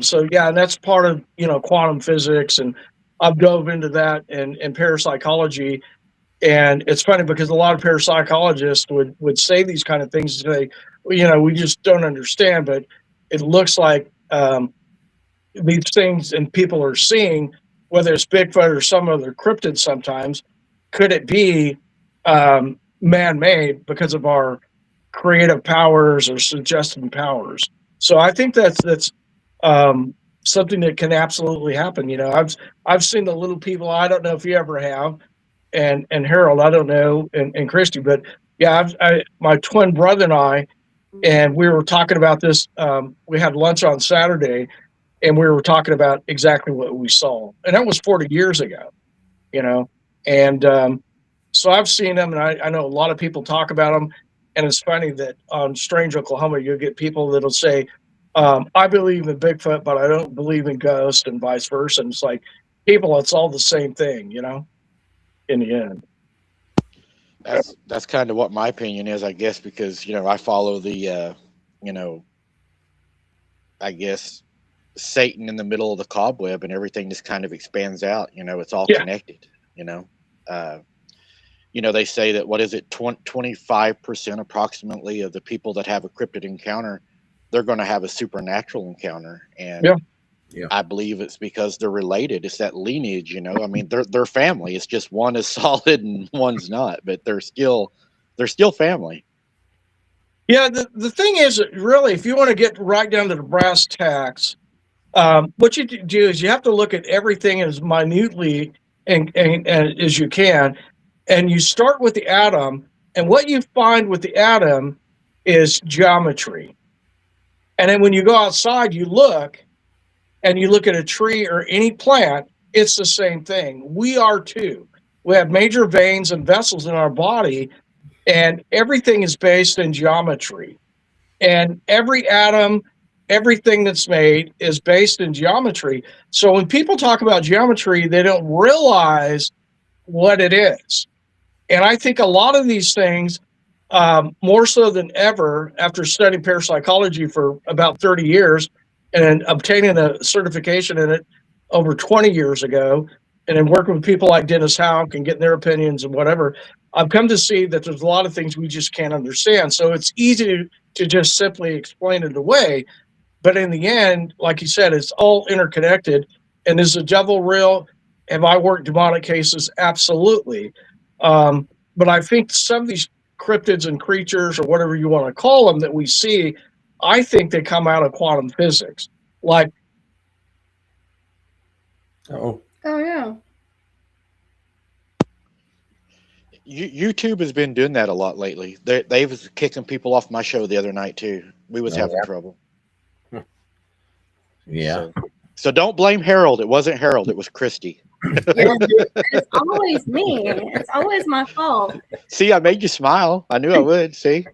So yeah, and that's part of quantum physics, and I've dove into that and parapsychology. And it's funny because a lot of parapsychologists would say these kind of things today. We just don't understand, but it looks like these things and people are seeing, whether it's Bigfoot or some other cryptid sometimes, could it be man-made because of our creative powers or suggesting powers? So I think that's something that can absolutely happen. I've seen the little people. I don't know if you ever have, and Harold, I don't know, and Christy, but yeah, my twin brother and we were talking about this. We had lunch on Saturday, and we were talking about exactly what we saw, and that was 40 years ago. And so I've seen them, and I know a lot of people talk about them. And it's funny that on Strange Oklahoma, you'll get people that'll say, I believe in Bigfoot, but I don't believe in ghosts, and vice versa. And it's like, people, it's all the same thing, in the end. That's kind of what my opinion is, I guess, because I follow the I guess Satan in the middle of the cobweb, and everything just kind of expands out. It's all connected. They say that, what is it, 25% approximately of the people that have a cryptid encounter, they're going to have a supernatural encounter. And Yeah. I believe it's because they're related. It's that lineage, I mean, they're family. It's just one is solid and one's not, but they're still family. Yeah, the thing is, really, if you want to get right down to the brass tacks, what you do is you have to look at everything as minutely and as you can, and you start with the atom. And what you find with the atom is geometry. And then when you go outside, you look at a tree or any plant, it's the same thing. We are too. We have major veins and vessels in our body, and everything is based in geometry. And every atom, everything that's made is based in geometry. So when people talk about geometry, they don't realize what it is. And I think a lot of these things, more so than ever, after studying parapsychology for about 30 years and obtaining a certification in it over 20 years ago, and then working with people like Dennis Houck and getting their opinions and whatever, I've come to see that there's a lot of things we just can't understand. So it's easy to just simply explain it away. But in the end, like you said, it's all interconnected. And is the devil real? Have I worked demonic cases? Absolutely. But I think some of these cryptids and creatures, or whatever you want to call them, that we see, I think they come out of quantum physics. Like, Oh yeah. YouTube has been doing that a lot lately. They was kicking people off my show the other night too. We was having trouble. Yeah. So don't blame Harold. It wasn't Harold. It was Christy. Yeah, it's always me. It's always my fault. See, I made you smile. I knew I would. See.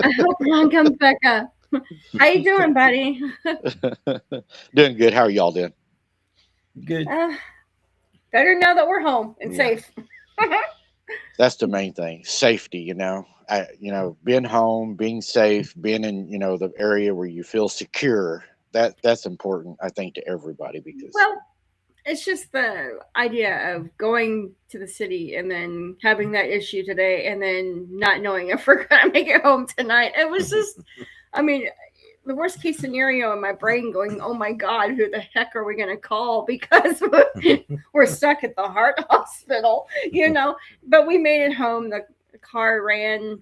I hope Ron comes back up. How you doing, buddy? Doing good. How are y'all doing? Good. Better now that we're home and safe. That's the main thing. Safety, being home, being safe, being in, the area where you feel secure. That's important, I think, to everybody, because it's just the idea of going to the city and then having that issue today and then not knowing if we're going to make it home tonight. It was just, I mean, the worst case scenario in my brain going, oh my God, who the heck are we going to call? Because we're stuck at the heart hospital, you know, but we made it home. The car ran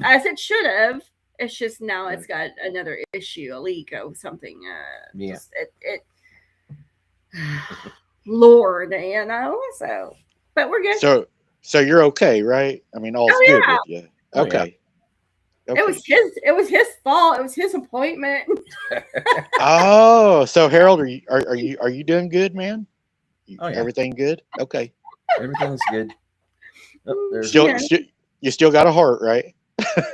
as it should have. It's just now it's got another issue, a leak or something. Yeah. Just, it Lord, you know, so, but we're good. So you're okay, right? I mean, all's Oh, good yeah. with you. Oh, yeah. Okay. Okay. It was his fault. It was his appointment. Oh, so Harold, are you doing good, man? Oh, yeah. Everything good? Okay. Everything's good. Oh, there's You still got a heart, right?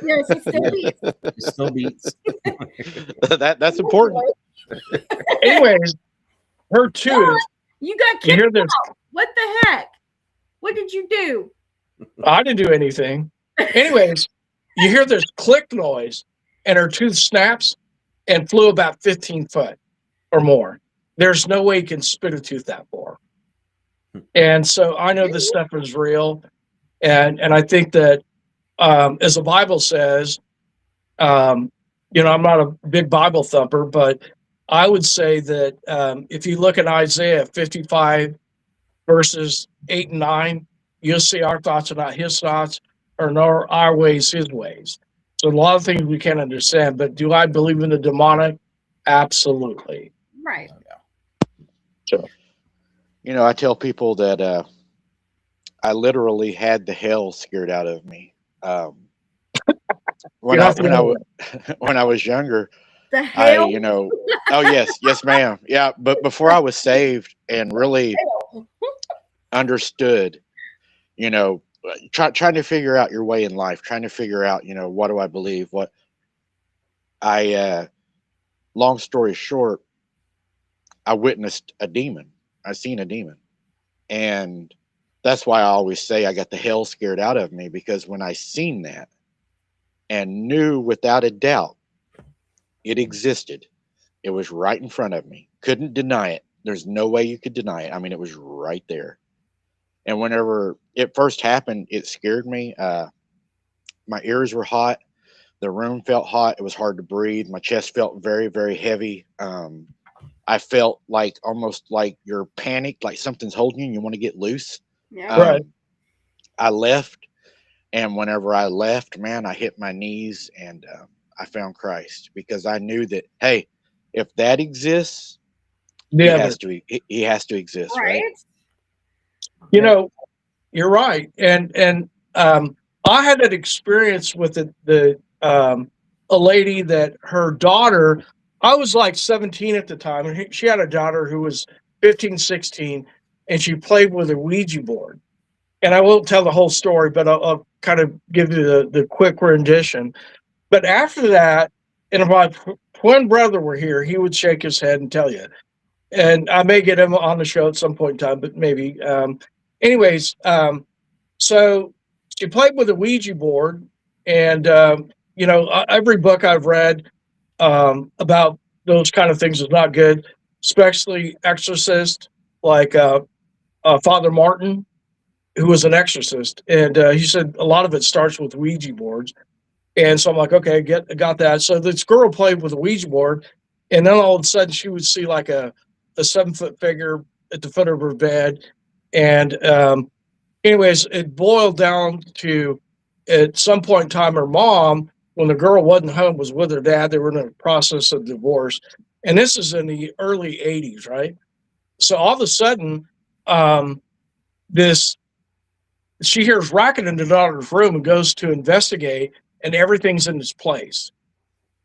Yes, it still beats. it still beats. That's important. Anyways, her tooth. You got You hear kicked this? out. What the heck? What did you do? I didn't do anything. Anyways, you hear this click noise, and her tooth snaps and flew about 15 foot or more. There's no way you can spit a tooth that far. And so I know this stuff is real. And I think that, as the Bible says, I'm not a big Bible thumper, but I would say that if you look at Isaiah 55, verses 8 and 9, you'll see our thoughts are not his thoughts, or nor our ways his ways. So a lot of things we can't understand. But do I believe in the demonic? Absolutely. Right. So, I tell people that I literally had the hell scared out of me. When I was younger, The hell? Oh yes, ma'am. Yeah, but before I was saved and really understood, trying to figure out your way in life, trying to figure out, what do I believe? Long story short, I witnessed a demon. I seen a demon. And that's why I always say I got the hell scared out of me, because when I seen that and knew without a doubt it existed, it was right in front of me. Couldn't deny it. There's no way you could deny it. I mean, it was right there. And whenever it first happened, it scared me. My ears were hot. The room felt hot. It was hard to breathe. My chest felt very, very heavy. I felt like almost like you're panicked, like something's holding you and you want to get loose. Yeah. Right. I left. And whenever I left, man, I hit my knees and I found Christ, because I knew that, hey, if that exists, he has to exist, right? You're right. And I had an experience with a lady that her daughter, I was like 17 at the time, and she had a daughter who was 15, 16, and she played with a Ouija board. And I won't tell the whole story, but I'll kind of give you the quick rendition. But after that, and if my twin brother were here, he would shake his head and tell you. And I may get him on the show at some point in time, but maybe. So she played with a Ouija board, and every book I've read about those kind of things is not good, especially exorcist, like Father Martin, who was an exorcist, and he said a lot of it starts with Ouija boards. And so I'm like, okay, got that. So this girl played with a Ouija board, and then all of a sudden she would see like a 7-foot figure at the foot of her bed. And anyways, it boiled down to, at some point in time, her mom, when the girl wasn't home, was with her dad. They were in the process of divorce. And this is in the early 80s, right? So all of a sudden, she hears racket in the daughter's room and goes to investigate, and everything's in its place.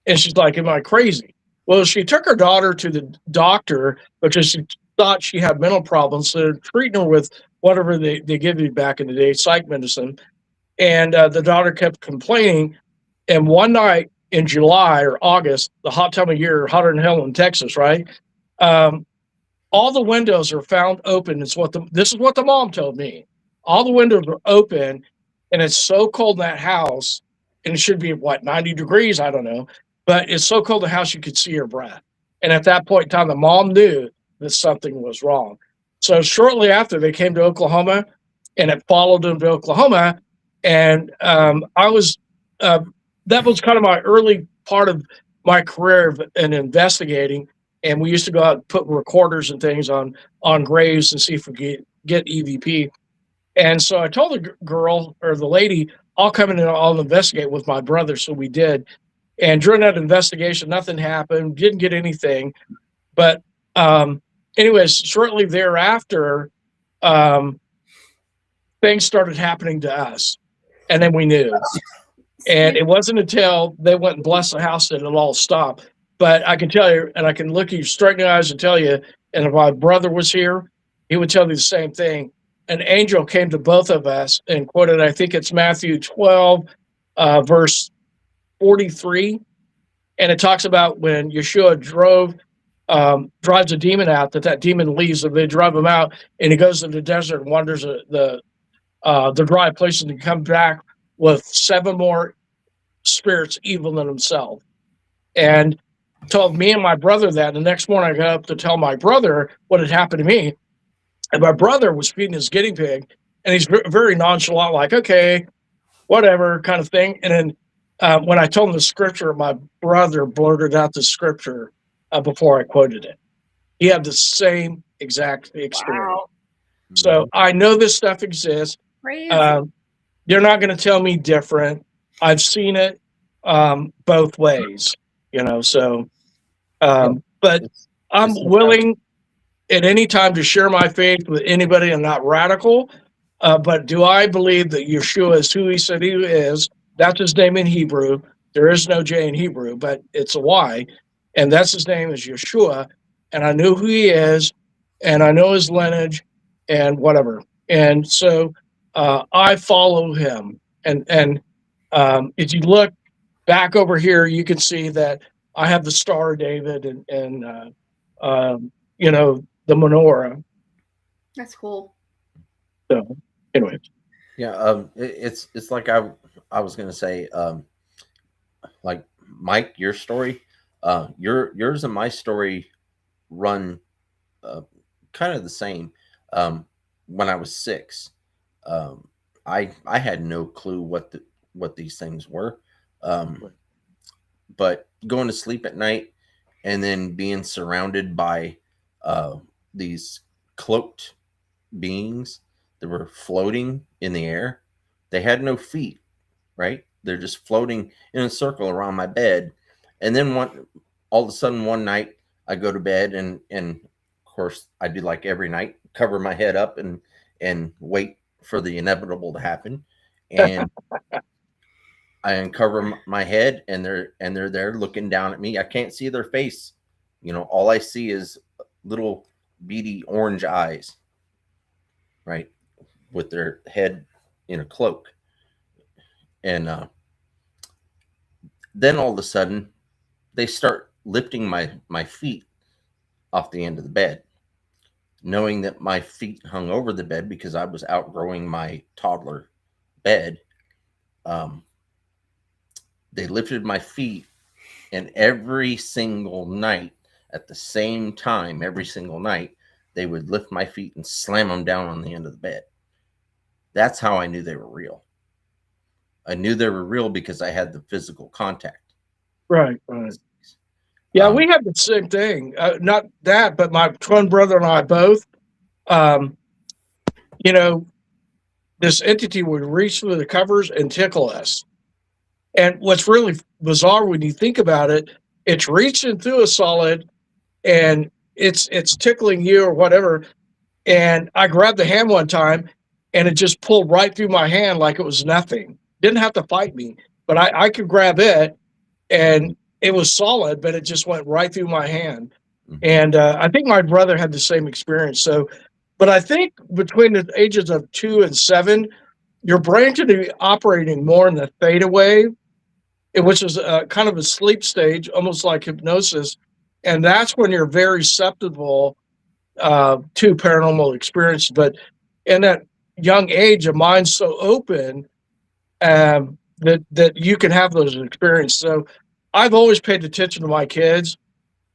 And she's like, am I crazy? Well, she took her daughter to the doctor because she thought she had mental problems. So they're treating her with whatever they give you back in the day, psych medicine. And the daughter kept complaining. And one night in July or August, the hot time of year, hotter than hell in Texas, right? All the windows are found open. This is what the mom told me. All the windows are open, and it's so cold in that house, and it should be 90 degrees, I don't know, but it's so cold in the house you could see her breath. And at that point in time, the mom knew that something was wrong. So shortly after, they came to Oklahoma, and it followed them to Oklahoma. And that was kind of my early part of my career in investigating, and we used to go out and put recorders and things on graves and see if we could get EVP. And so I told the girl or the lady, I'll come in and I'll investigate with my brother. So we did. And during that investigation, nothing happened, didn't get anything. But anyways, shortly thereafter, things started happening to us. And then we knew. And it wasn't until they went and blessed the house that it all stopped. But I can tell you, and I can look you straight in the eyes and tell you, and if my brother was here, he would tell you the same thing. An angel came to both of us and quoted, I think it's Matthew 12, verse 43. And it talks about when Yeshua drives a demon out, that demon leaves, and they drive him out, and he goes to the desert and wanders the dry places and come back with 7 more spirits evil than himself. And told me and my brother that. The next morning I got up to tell my brother what had happened to me. And my brother was feeding his guinea pig, and he's very nonchalant, like, okay, whatever kind of thing. And then when I told him the scripture, my brother blurted out the scripture before I quoted it. He had the same exact experience. Wow. So I know this stuff exists. Crazy. You're not going to tell me different. I've seen it both ways, so, but I'm willing at any time to share my faith with anybody. I'm not radical, but do I believe that Yeshua is who he said he is? That's his name in Hebrew. There is no J in Hebrew, but it's a Y, and that's his name is Yeshua. And I know who he is, and I know his lineage and whatever. And so I follow him. And if you look back over here, you can see that I have the Star of David and the menorah. That's cool. So anyway. Yeah, it's like I was gonna say, like Mike, your story, yours and my story run kind of the same. When I was 6, I had no clue what these things were, but going to sleep at night and then being surrounded by these cloaked beings that were floating in the air. They had no feet, right? They're just floating in a circle around my bed. And then all of a sudden one night I go to bed and of course I do like every night, cover my head up and wait for the inevitable to happen. And I uncover my head and they're there looking down at me. I can't see their face. All I see is little beady orange eyes, right? With their head in a cloak. And then all of a sudden they start lifting my feet off the end of the bed, knowing that my feet hung over the bed because I was outgrowing my toddler bed. They lifted my feet, and every single night at the same time, every single night, they would lift my feet and slam them down on the end of the bed. That's how I knew they were real. I knew they were real because I had the physical contact. Right. Yeah, we had the same thing. Not that, but my twin brother and I both, this entity would reach through the covers and tickle us. And what's really bizarre when you think about it, it's reaching through a solid and it's tickling you or whatever. And I grabbed the hand one time and it just pulled right through my hand like it was nothing. Didn't have to fight me, but I could grab it and it was solid, but it just went right through my hand. And I think my brother had the same experience. So, but I think between the ages of 2 and 7, your brain can be operating more in the theta wave, which is kind of a sleep stage, almost like hypnosis. And that's when you're very susceptible to paranormal experiences. But in that young age, a mind's so open that you can have those experiences. So I've always paid attention to my kids,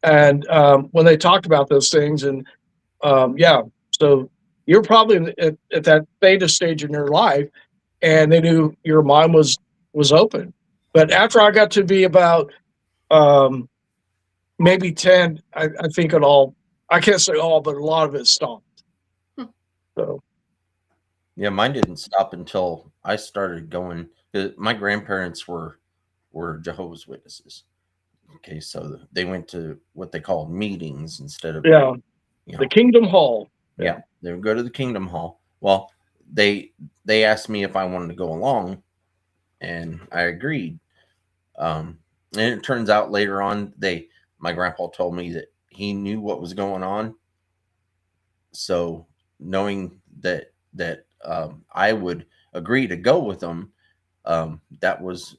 and when they talked about those things, and so you're probably at that theta stage in your life, and they knew your mind was open. But after I got to be about maybe 10. I think it all. I can't say all, but a lot of it stopped. So Yeah, mine didn't stop until I started going. My grandparents were Jehovah's Witnesses. Okay, so they went to what they called meetings instead of, yeah, you the know, Kingdom Hall. yeah, they would go to the Kingdom Hall. Well, they asked me if I wanted to go along, and I agreed. And it turns out later on, my grandpa told me that he knew what was going on. So knowing that I would agree to go with them, that was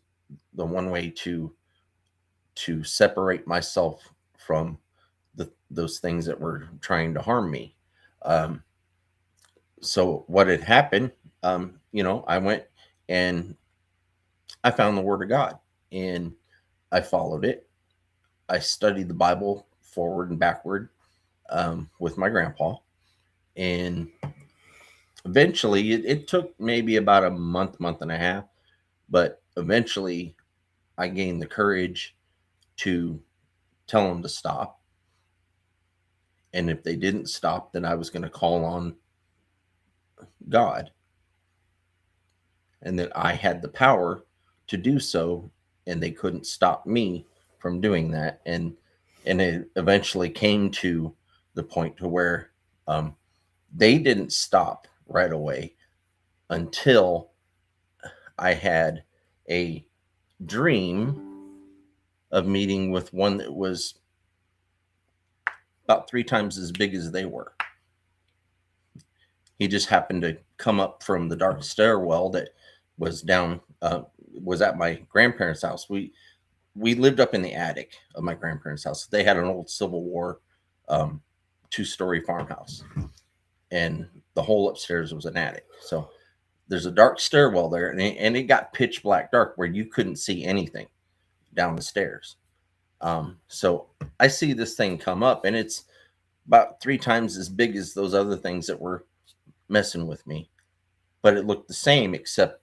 the one way to separate myself from those things that were trying to harm me. Um, so what had happened, I went and I found the Word of God and I followed it. I studied the Bible forward and backward with my grandpa. And eventually, it took maybe about a month and a half, but eventually I gained the courage to tell them to stop. And if they didn't stop, then I was going to call on God and that I had the power to do so, and they couldn't stop me from doing that. And it eventually came to the point to where they didn't stop right away until I had a dream of meeting with one that was about 3 times as big as they were. He just happened to come up from the dark stairwell that was down, was at my grandparents' house. We lived up in the attic of my grandparents' house. They had an old Civil War 2-story farmhouse, and the whole upstairs was an attic. So there's a dark stairwell there, and it got pitch black dark where you couldn't see anything down the stairs. So I see this thing come up, and it's about 3 times as big as those other things that were messing with me, but it looked the same except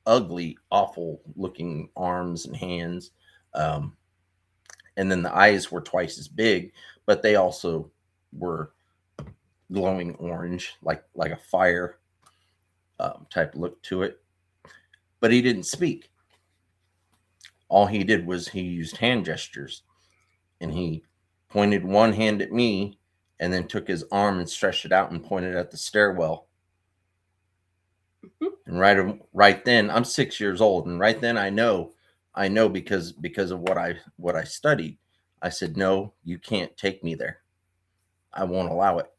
ugly, awful looking arms and hands. And then the eyes were twice as big, but they also were glowing orange, like a fire type look to it. But he didn't speak. All he did was he used hand gestures, and he pointed one hand at me and then took his arm and stretched it out and pointed at the stairwell. And right then, I'm 6 years old, and right then I know because of what I studied. I said, no, you can't take me there. I won't allow it.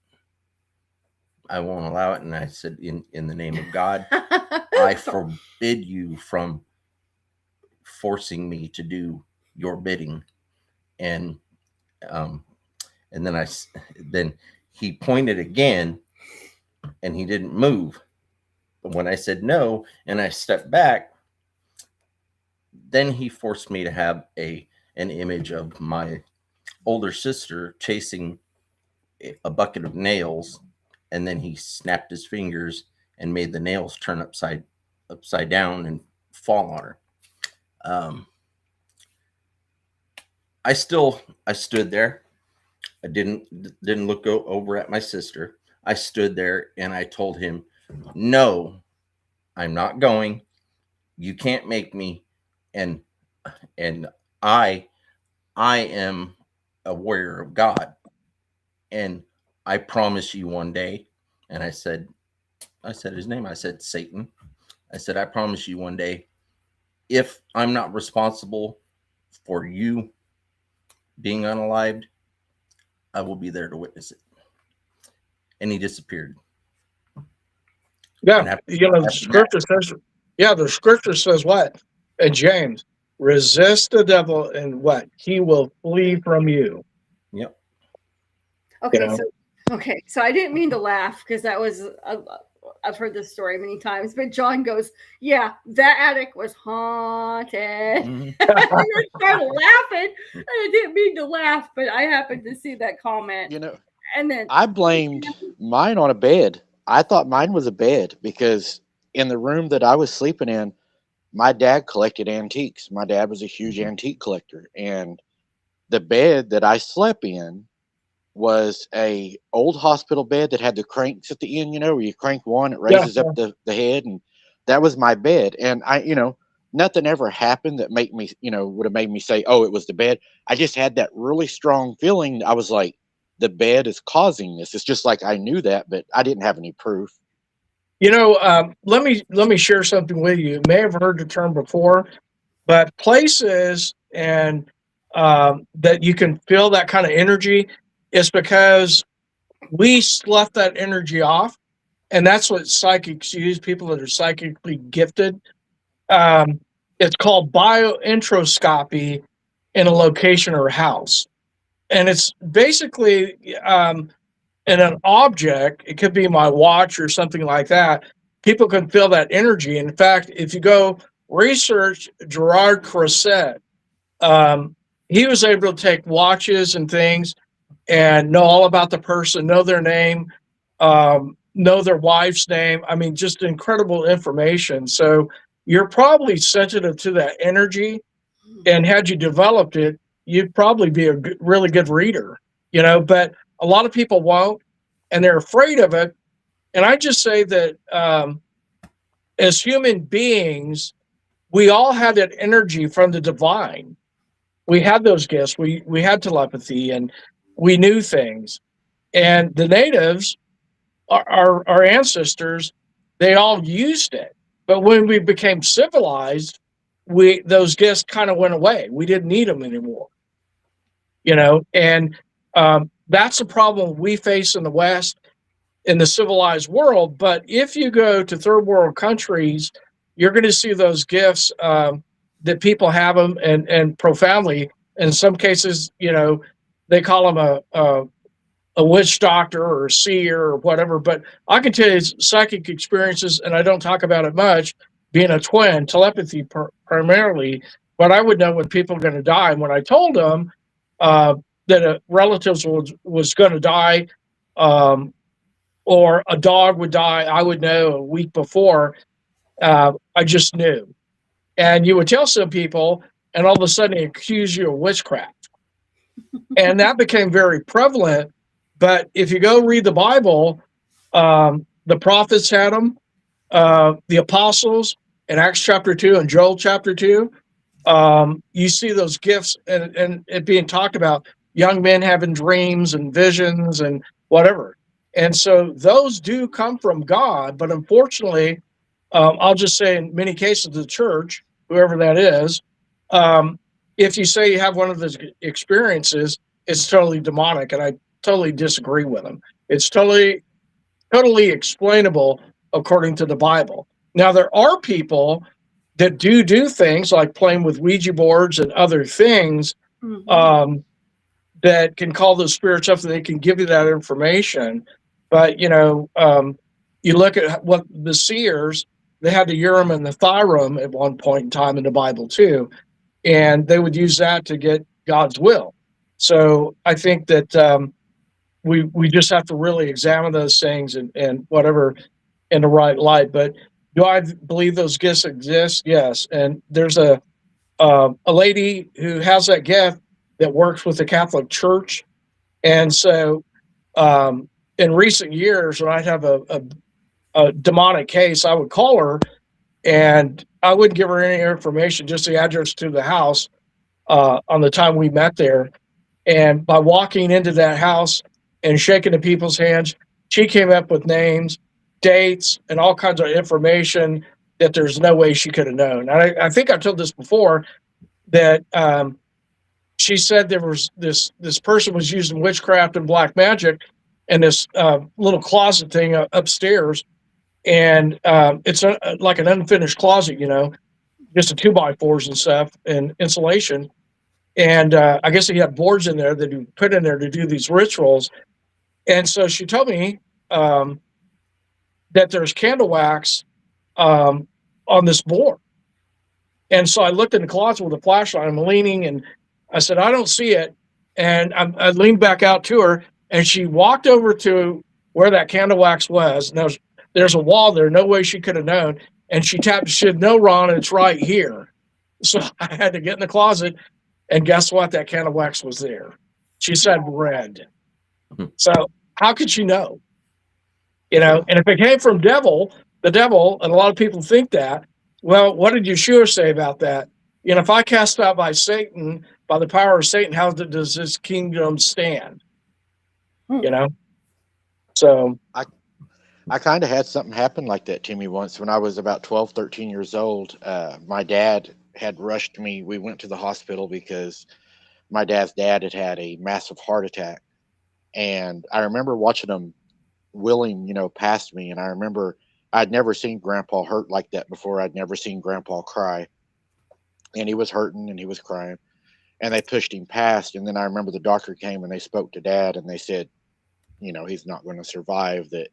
I won't allow it. And I said, in the name of God, I forbid you from forcing me to do your bidding. And then he pointed again, and he didn't move. But when I said no and I stepped back, then he forced me to have an image of my older sister chasing a bucket of nails, and then he snapped his fingers and made the nails turn upside down and fall on her. I stood there. I didn't look over at my sister. I stood there and I told him, no, I'm not going. You can't make me. And I am a warrior of God. And I promise you one day, and I said his name. I said, Satan. I said, I promise you one day, if I'm not responsible for you being unalived, I will be there to witness it. And he disappeared. Yeah, the scripture says. Yeah, the scripture says what? And James, resist the devil, and what? He will flee from you. Yep. Okay, so I didn't mean to laugh because that was I've heard this story many times, but John goes, "Yeah, that attic was haunted." Mm-hmm. I started laughing, and I didn't mean to laugh, but I happened to see that comment. And then I blamed mine on a bed. I thought mine was a bed because in the room that I was sleeping in, my dad collected antiques. My dad was a huge antique collector, and the bed that I slept in was a old hospital bed that had the cranks at the end, where you crank one, it Yeah. raises up the head, and that was my bed. And nothing ever happened that made me, would have made me say, oh, it was the bed. I just had that really strong feeling. I was like, the bed is causing this. It's just like I knew that, but I didn't have any proof. Let me share something with you. You may have heard the term before, but places and that you can feel that kind of energy is because we slough that energy off, and that's what psychics use. People that are psychically gifted. Um, it's called biointroscopy in a location or a house, and it's basically in an object. It could be my watch or something like that. People can feel that energy. In fact, if you go research Gerard Crosset, he was able to take watches and things and know all about the person, know their name, know their wife's name. I mean, just incredible information. So you're probably sensitive to that energy. And had you developed it, you'd probably be a really good reader, but a lot of people won't, and they're afraid of it. And I just say that as human beings, we all had that energy from the divine. We had those gifts. We had telepathy, and we knew things. And the natives, our ancestors, they all used it. But when we became civilized, those gifts kind of went away. We didn't need them anymore, and that's the problem we face in the West, in the civilized world. But if you go to third world countries, you're going to see those gifts that people have them, and profoundly. In some cases, they call them a witch doctor or a seer or whatever. But I can tell you psychic experiences, and I don't talk about it much, being a twin, telepathy primarily. But I would know when people are going to die. And when I told them that a relative was going to die, or a dog would die, I would know a week before. I just knew. And you would tell some people, and all of a sudden they accuse you of witchcraft. And that became very prevalent. But if you go read the Bible, the prophets had them, the apostles in Acts chapter 2 and Joel chapter 2. You see those gifts and it being talked about, young men having dreams and visions and whatever. And so those do come from God. But unfortunately, I'll just say in many cases, the church, whoever that is, if you say you have one of those experiences, it's totally demonic. And I totally disagree with them. It's totally explainable according to the Bible. Now, there are people that do things like playing with Ouija boards and other things, that can call those spirits up and they can give you that information. But, you look at what the seers, they had the Urim and the Thummim at one point in time in the Bible too. And they would use that to get God's will. So I think that we just have to really examine those things and whatever in the right light. But do I believe those gifts exist? Yes. And there's a lady who has that gift that works with the Catholic Church. And so in recent years, when I'd have a demonic case, I would call her and I wouldn't give her any information, just the address to the house on the time we met there. And by walking into that house and shaking the people's hands, she came up with names, dates, and all kinds of information that there's no way she could have known. And I think I told this before, that she said there was this person was using witchcraft and black magic in this little closet thing upstairs. And it's like an unfinished closet, just a 2x4s and stuff and insulation. And I guess he had boards in there that he put in there to do these rituals. And so she told me that there's candle wax on this board. And so I looked in the closet with a flashlight. I'm leaning, and I said, I don't see it. And I leaned back out to her, and she walked over to where that candle wax was. And there's a wall there, no way she could have known. And she tapped. She said, "No, Ron, it's right here." So I had to get in the closet, and guess what? That can of wax was there. She said red. So how could she know? And if it came from the devil, and a lot of people think that, well, what did Yeshua say about that? If I cast out by Satan, by the power of Satan, how does his kingdom stand? So I kind of had something happen like that to me once when I was about 12, 13 years old. My dad had rushed me. We went to the hospital because my dad's dad had had a massive heart attack. And I remember watching him willing, past me. And I remember I'd never seen Grandpa hurt like that before. I'd never seen Grandpa cry. And he was hurting and he was crying. And they pushed him past. And then I remember the doctor came and they spoke to Dad and they said, he's not going to survive, that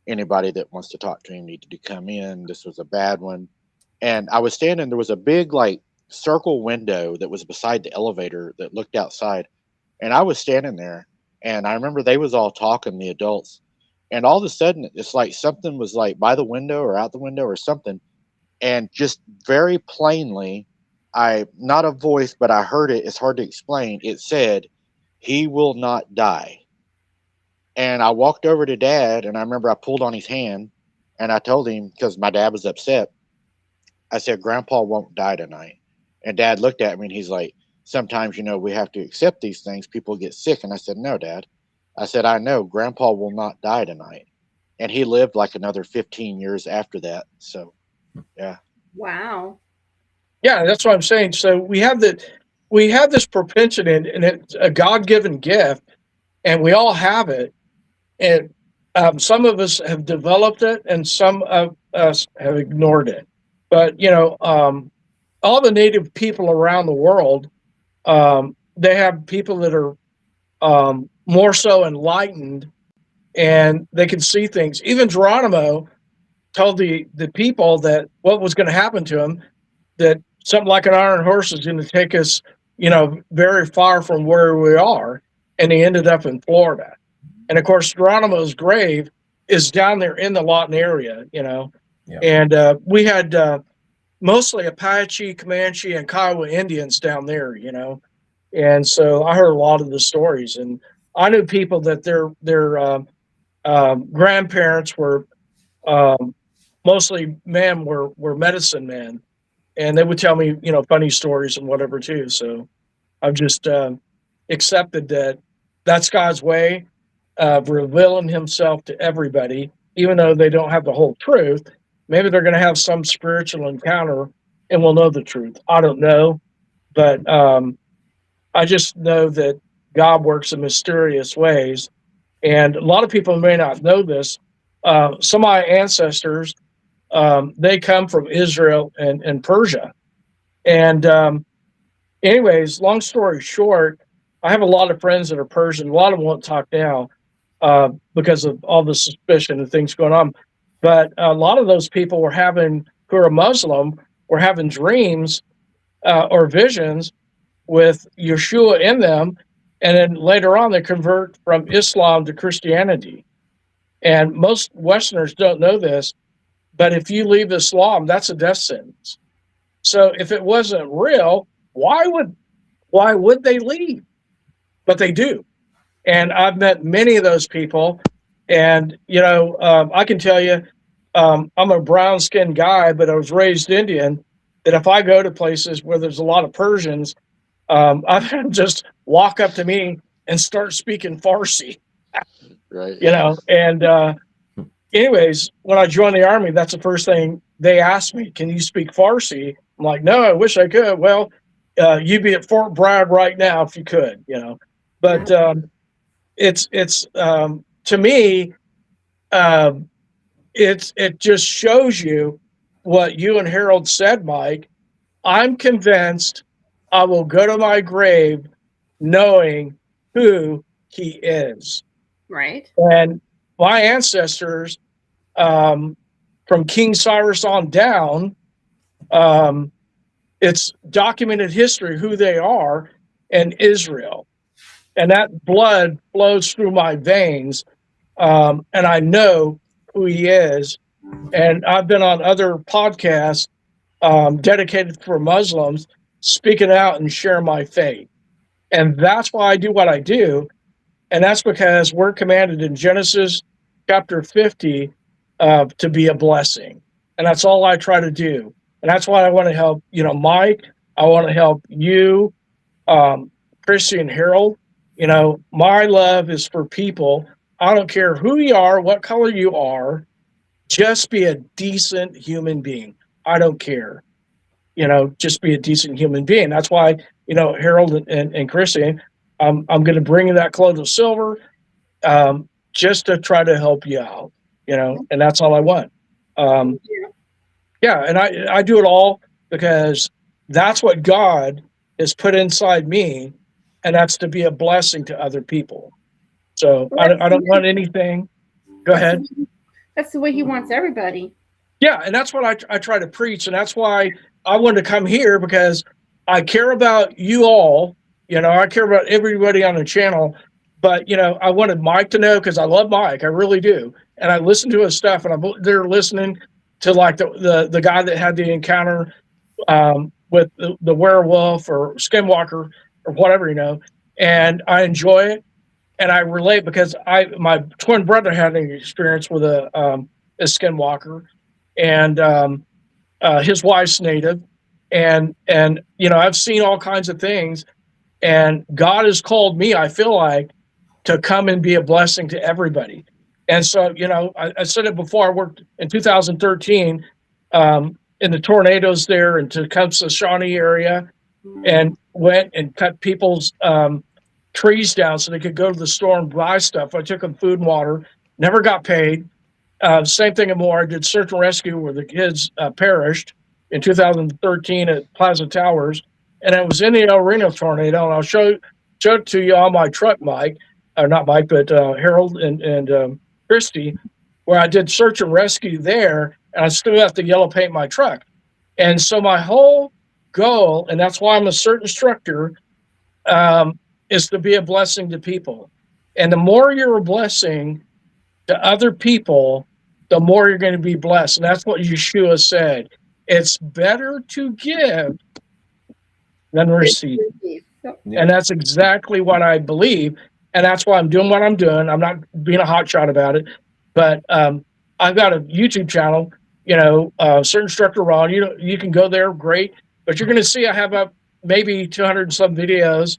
anybody that wants to talk to him needed to come in. This was a bad one. And I was standing, there was a big circle window that was beside the elevator that looked outside. And I was standing there and I remember they was all talking, the adults. And all of a sudden it's like something was like by the window or out the window or something. And just very plainly, not a voice, but I heard it. It's hard to explain. It said, "He will not die." And I walked over to Dad, and I remember I pulled on his hand, and I told him, because my dad was upset, I said, "Grandpa won't die tonight." And Dad looked at me, and he's like, "Sometimes, we have to accept these things. People get sick." And I said, "No, Dad." I said, "I know. Grandpa will not die tonight." And he lived like another 15 years after that. So, yeah. Wow. yeah, that's what I'm saying. So we have this propensity, and it's a God-given gift, and we all have it. And some of us have developed it, and some of us have ignored it. But all the native people around the world, they have people that are more so enlightened, and they can see things. Even Geronimo told the people that what was going to happen to him, that something like an iron horse is going to take us, very far from where we are, and he ended up in Florida. And of course, Geronimo's grave is down there in the Lawton area, Yeah. And we had mostly Apache, Comanche, and Kiowa Indians down there, And so I heard a lot of the stories, and I knew people that their grandparents were mostly men were medicine men, and they would tell me, funny stories and whatever too. So I've just accepted that that's God's way of revealing himself to everybody, even though they don't have the whole truth. Maybe they're going to have some spiritual encounter and we'll know the truth. I don't know, but I just know that God works in mysterious ways. And a lot of people may not know this. Some of my ancestors, they come from Israel and Persia. And anyways, long story short, I have a lot of friends that are Persian. A lot of them won't talk now because of all the suspicion and things going on. But a lot of those people who are Muslim were having dreams or visions with Yeshua in them. And then later on, they convert from Islam to Christianity. And most Westerners don't know this, but if you leave Islam, that's a death sentence. So if it wasn't real, why would they leave? But they do. And I've met many of those people. And, I can tell you, I'm a brown skinned guy, but I was raised Indian, that if I go to places where there's a lot of Persians, I've had them just walk up to me and start speaking Farsi, Right. And anyways, when I joined the Army, that's the first thing they asked me, "Can you speak Farsi?" I'm like, "No, I wish I could." "Well, you'd be at Fort Bragg right now if you could, But it's to me, it just shows you what you and Harold said, Mike. I'm convinced I will go to my grave knowing who he is. Right. And my ancestors, from King Cyrus on down, it's documented history who they are, and Israel. And that blood flows through my veins, and I know who he is. and I've been on other podcasts dedicated for Muslims, speaking out and sharing my faith. And that's why I do what I do. And that's because we're commanded in Genesis chapter 50 to be a blessing. And that's all I try to do. And that's why I want to help, Mike. I want to help you, Christy and Harold. My love is for people. I don't care who you are, what color you are, just be a decent human being. I don't care. Just be a decent human being. That's why, Harold and Christy, I'm going to bring you that clothes of silver just to try to help you out, and that's all I want. Yeah, and I do it all because that's what God has put inside me, and that's to be a blessing to other people. So I don't want anything. Go ahead. That's the way he wants everybody. Yeah, and that's what I try to preach, and that's why I wanted to come here, because I care about you all. I care about everybody on the channel, but I wanted Mike to know, because I love Mike, I really do, and I listen to his stuff, and I'm there listening to like the guy that had the encounter with the werewolf or skinwalker or whatever, and I enjoy it, and I relate because my twin brother had an experience with a skinwalker, and his wife's native, and I've seen all kinds of things, and God has called me, I feel like, to come and be a blessing to everybody. And so I said it before, I worked in 2013 in the tornadoes there in Tecumseh Shawnee area, and went and cut people's trees down so they could go to the store and buy stuff. I took them food and water, never got paid. Same thing and more. I did search and rescue where the kids perished in 2013 at Plaza Towers, and it was in the El Reno tornado. And I'll show it to you on my truck, Mike, not Mike, but Harold and Christy, where I did search and rescue there, and I still have to yellow paint my truck. And so my whole goal, and that's why I'm a certain instructor, is to be a blessing to people. And the more you're a blessing to other people, the more you're going to be blessed. And that's what Yeshua said. It's better to give than receive. Yeah. And that's exactly what I believe. And that's why I'm doing what I'm doing. I'm not being a hotshot about it. But I've got a YouTube channel, Certain Instructor Ron. You can go there, great. But you're going to see I have up maybe 200 and some videos.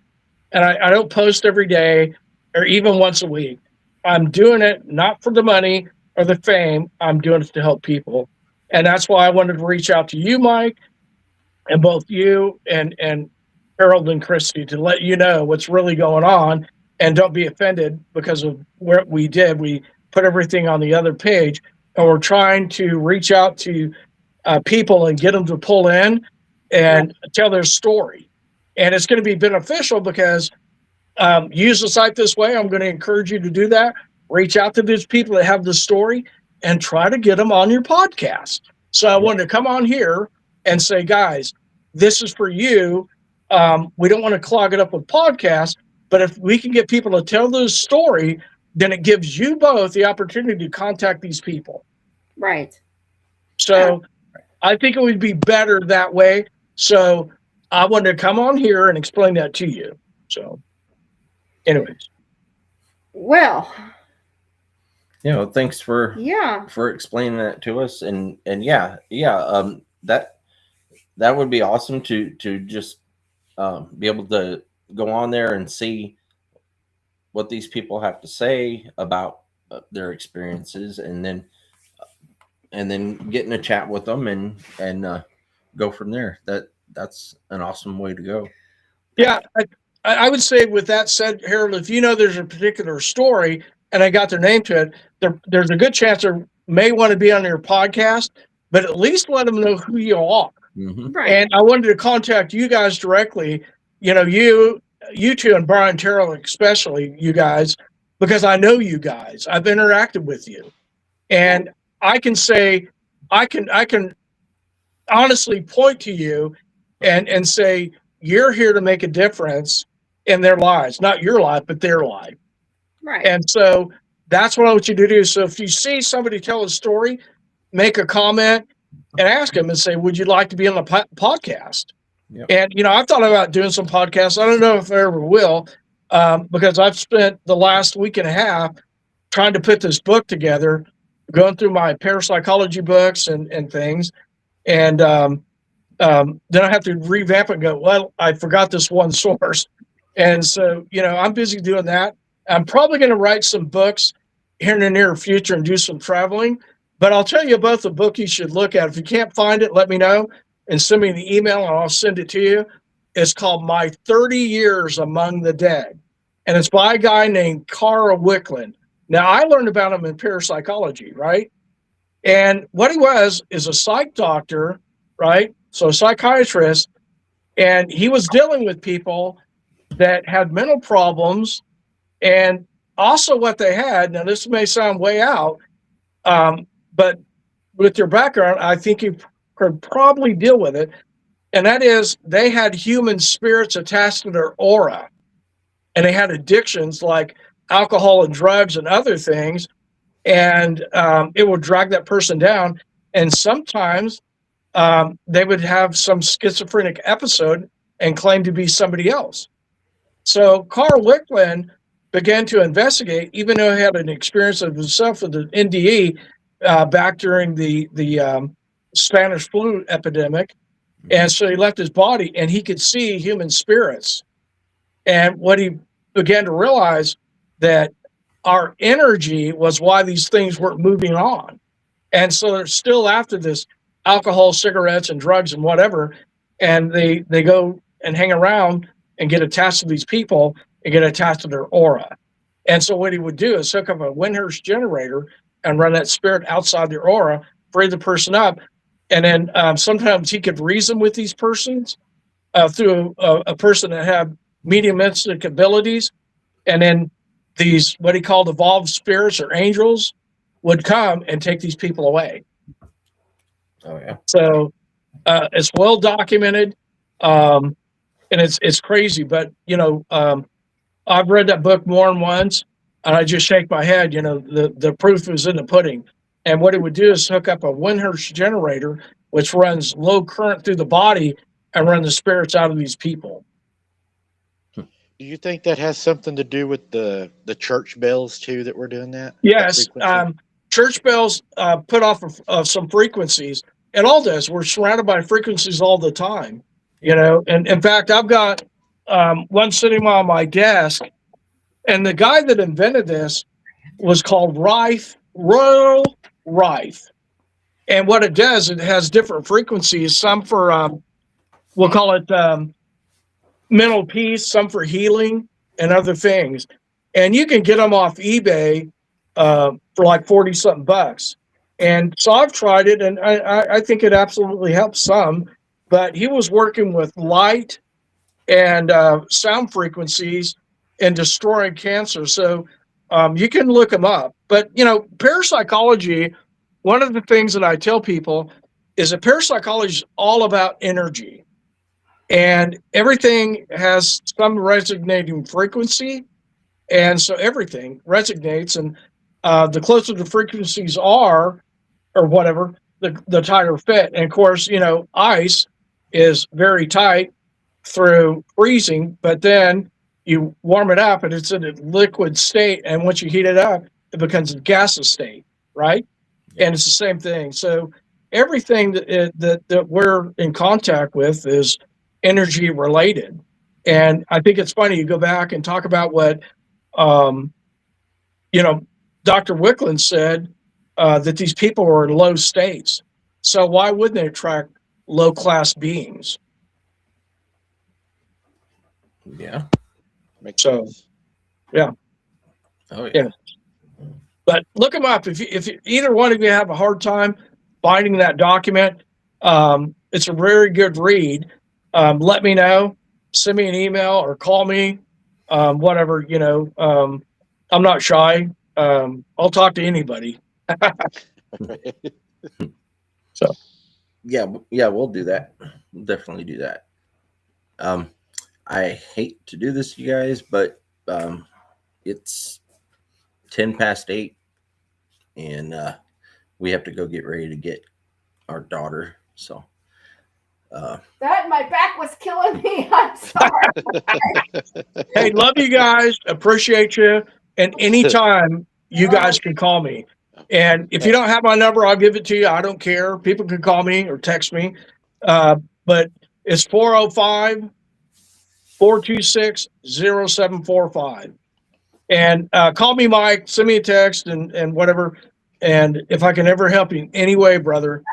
And I don't post every day or even once a week. I'm doing it not for the money or the fame. I'm doing it to help people. And that's why I wanted to reach out to you, Mike, and both you and Harold and Christy, to let you know what's really going on. And don't be offended because of what we did. We put everything on the other page, and we're trying to reach out to people and get them to pull in and tell their story. And it's going to be beneficial because use the site this way. I'm going to encourage you to do that. Reach out to these people that have the story and try to get them on your podcast. So I wanted to come on here and say, guys, this is for you. We don't want to clog it up with podcasts, but if we can get people to tell their story, then it gives you both the opportunity to contact these people. Right. So I think it would be better that way. So I wanted to come on here and explain that to you. So anyways. Well, thanks for yeah, for explaining that to us, and that would be awesome to just be able to go on there and see what these people have to say about their experiences, and then getting a chat with them and go from there. That's an awesome way to go. Yeah, I would say, with that said, Harold, if there's a particular story and I got their name to it, there's a good chance they may want to be on your podcast, but at least let them know who you are. Mm-hmm. right. And I wanted to contact you guys directly, you two, and Brian Terrell, especially you guys, because I know you guys. I've interacted with you. And I can say, I can honestly point to you and say, you're here to make a difference in their lives, not your life, but their life. Right. And so that's what I want you to do. So if you see somebody tell a story, make a comment and ask them and say, would you like to be on the podcast? Yep. And, you know, I've thought about doing some podcasts. I don't know if I ever will, because I've spent the last week and a half trying to put this book together, going through my parapsychology books and things. And then I have to revamp it and go, well, I forgot this one source. And so, you know, I'm busy doing that. I'm probably going to write some books here in the near future and do some traveling. But I'll tell you both the book you should look at. If you can't find it, let me know and send me an email and I'll send it to you. It's called My 30 Years Among the Dead. And it's by a guy named Carl Wickland. Now, I learned about him in parapsychology, right? And what he was is a psych doctor, right? So a psychiatrist. And he was dealing with people that had mental problems. And also what they had, now this may sound way out, but with your background, I think you could probably deal with it. And that is they had human spirits attached to their aura. And they had addictions like alcohol and drugs and other things. And it would drag that person down. And sometimes they would have some schizophrenic episode and claim to be somebody else. So Carl Wickland began to investigate, even though he had an experience of himself with the NDE back during the Spanish flu epidemic. And so he left his body and he could see human spirits. And what he began to realize that our energy was why these things weren't moving on. And so they're still after this alcohol, cigarettes, and drugs and whatever. And they go and hang around and get attached to these people and get attached to their aura. And so what he would do is hook up a Windhurst generator and run that spirit outside their aura, free the person up. And then sometimes he could reason with these persons through a person that had mediumistic abilities. And then these, what he called evolved spirits or angels, would come and take these people away. Oh, yeah. So it's well documented. And it's crazy, but you know, I've read that book more than once and I just shake my head, you know, the proof is in the pudding. And what it would do is hook up a Windhurst generator, which runs low current through the body and run the spirits out of these people. Do you think that has something to do with the church bells too that we're doing that? Yes. That Church bells put off of some frequencies. It all does. We're surrounded by frequencies all the time, you know. And in fact, I've got one sitting on my desk, and the guy that invented this was called Royal Rife. And what it does, it has different frequencies. Some for we'll call it mental peace, some for healing, and other things. And you can get them off eBay for like 40 something bucks. And so I've tried it and I think it absolutely helps some, but he was working with light and sound frequencies and destroying cancer. So you can look them up. But, you know, parapsychology, one of the things that I tell people is that parapsychology is all about energy. And everything has some resonating frequency. And so everything resonates. And the closer the frequencies are, or whatever, the tighter fit. And of course, you know, ice is very tight through freezing, but then you warm it up and it's in a liquid state. And once you heat it up, it becomes a gaseous state, right? And it's the same thing. So everything that we're in contact with is energy related. And I think it's funny, you go back and talk about what, you know, Dr. Wickland said, that these people were in low states. So why wouldn't they attract low class beings? Yeah. makes So, sense. yeah. Oh, yeah. Yeah. But look them up. If either one of you have a hard time finding that document, it's a very good read. Let me know. Send me an email or call me. Whatever, you know. I'm not shy. I'll talk to anybody. So Yeah, we'll do that. We'll definitely do that. I hate to do this, you guys, but it's 10 past 8, and we have to go get ready to get our daughter. So That my back was killing me. I'm sorry. Hey, love you guys. Appreciate you. And anytime you guys can call me. And if you don't have my number, I'll give it to you. I don't care. People can call me or text me. But it's 405 426 0745. And call me, Mike. Send me a text and whatever. And if I can ever help you in any way, brother,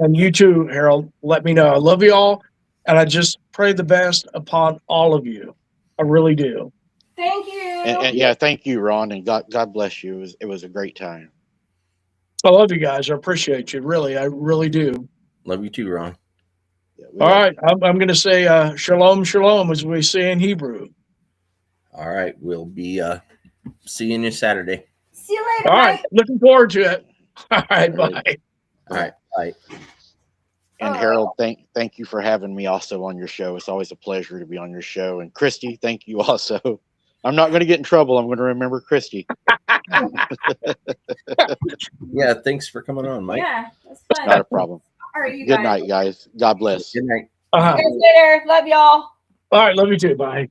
and you too, Harold, let me know. I love you all. And I just pray the best upon all of you. I really do. Thank you. And yeah, thank you, Ron, and God bless you. It was a great time. I love you guys. I appreciate you. Really, I really do. love you too, Ron. Yeah, All right. I'm going to say shalom, shalom, as we say in Hebrew. All right, we'll be seeing you Saturday. See you later. All right. Mike. Looking forward to it. All right. All right. Bye. All right, bye. And Harold, thank you for having me also on your show. It's always a pleasure to be on your show. And Christy, thank you also. I'm not going to get in trouble. I'm going to remember Christy. Yeah, thanks for coming on, Mike. Yeah, that's fun. Not a problem. All right, you Good guys. night, guys. God bless. Good night. Uh-huh. See you guys later. Love y'all. All right. Love you too. Bye.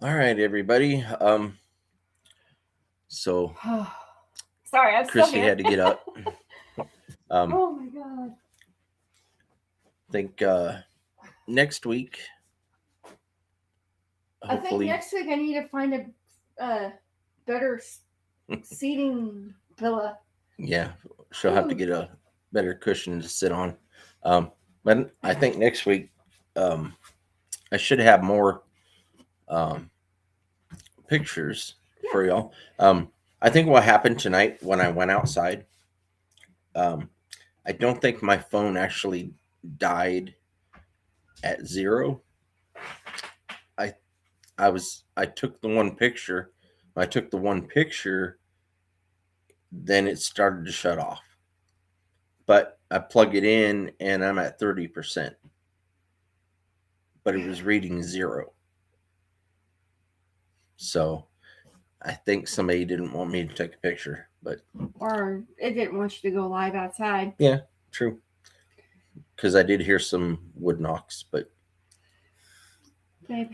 All right, everybody. So Sorry, I'm Christy still here. had to get up. Oh my god. I think next week, I think hopefully, next week I need to find a better seating pillow. yeah, she'll have to get a better cushion to sit on. But I think next week, I should have more pictures for y'all. I think what happened tonight when I went outside, I don't think my phone actually died at 0. I took the one picture. When I took the one picture, then it started to shut off. But I plug it in and I'm at 30%. But it was reading 0. So I think somebody didn't want me to take a picture, but Or it didn't want you to go live outside. yeah, true. Because I did hear some wood knocks, but Babe,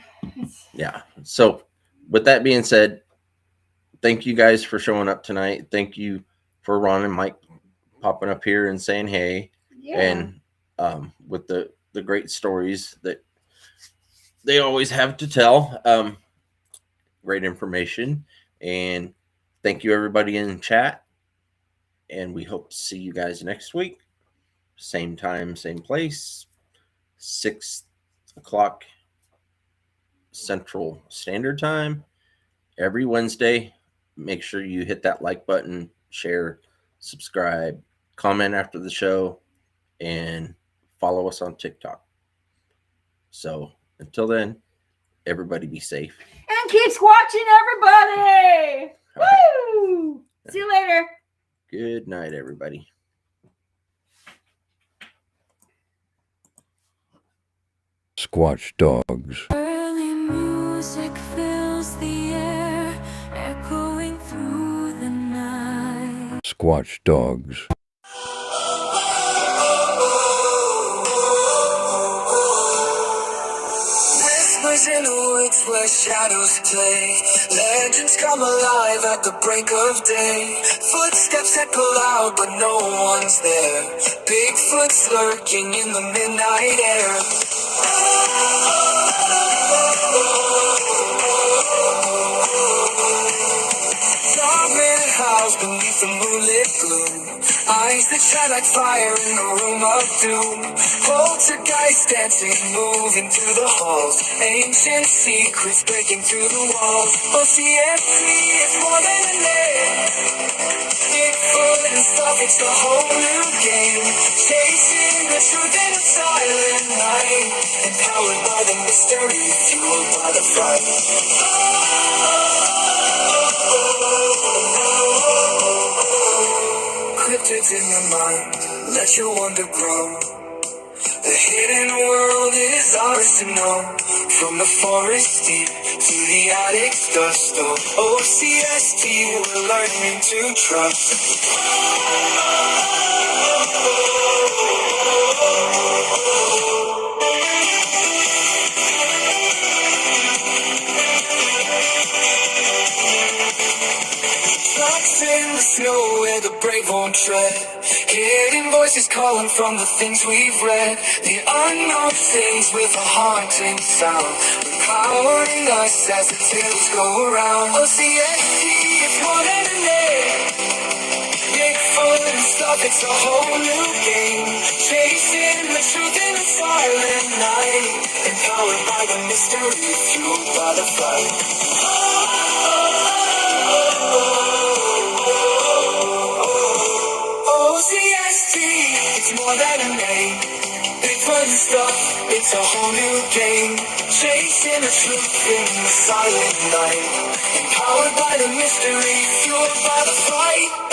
yeah. So with that being said, thank you guys for showing up tonight. Thank you for Ron and Mike popping up here and saying hey, yeah. and with the great stories that they always have to tell. Great information, and thank you everybody in chat. And we hope to see you guys next week, same time, same place, 6 o'clock Central Standard Time every Wednesday. Make sure you hit that like button, share, subscribe, comment after the show, and follow us on TikTok. So until then, everybody be safe. And keeps watching everybody. Woo! See you later. Good night, everybody. Squatch dogs. Early music fills the air, echoing through the night. Squatch dogs. Whispers in the woods where shadows play. Legends come alive at the break of day. Footsteps echo loud, but no one's there. Bigfoot's lurking in the midnight air. Fragmented house beneath the moonlit gloom. Eyes that shine like fire in a room of doom. Poltergeist dancing, moving through the halls. Ancient secrets breaking through the walls. O.C.S.T. is more than a name. Bigfoot and stuff, it's a whole new game. Chasing the truth in a silent night. Empowered by the mystery, fueled by the fright. Cryptids in your mind, let your wonder grow. The hidden world is ours to know. From the forest deep to the attic's dust. Oh, O.C.S.T, we're learning to trust. Tracks in the snow where the brave won't tread. Hidden voices calling from the things we've read. The unknown things with a haunting sound, empowering us as the tales go around. O.C.S.T, it's more than a name. BIGFOOT and stuff, it's a whole new game. Chasing the truth in the silent night. Empowered by the mystery, fueled by the fight. O.C.S.T, it's more than a name. Bigfoot and stuff, it's a whole new game. Chasing the truth in the silent night. Empowered by the mystery, fueled by the fight.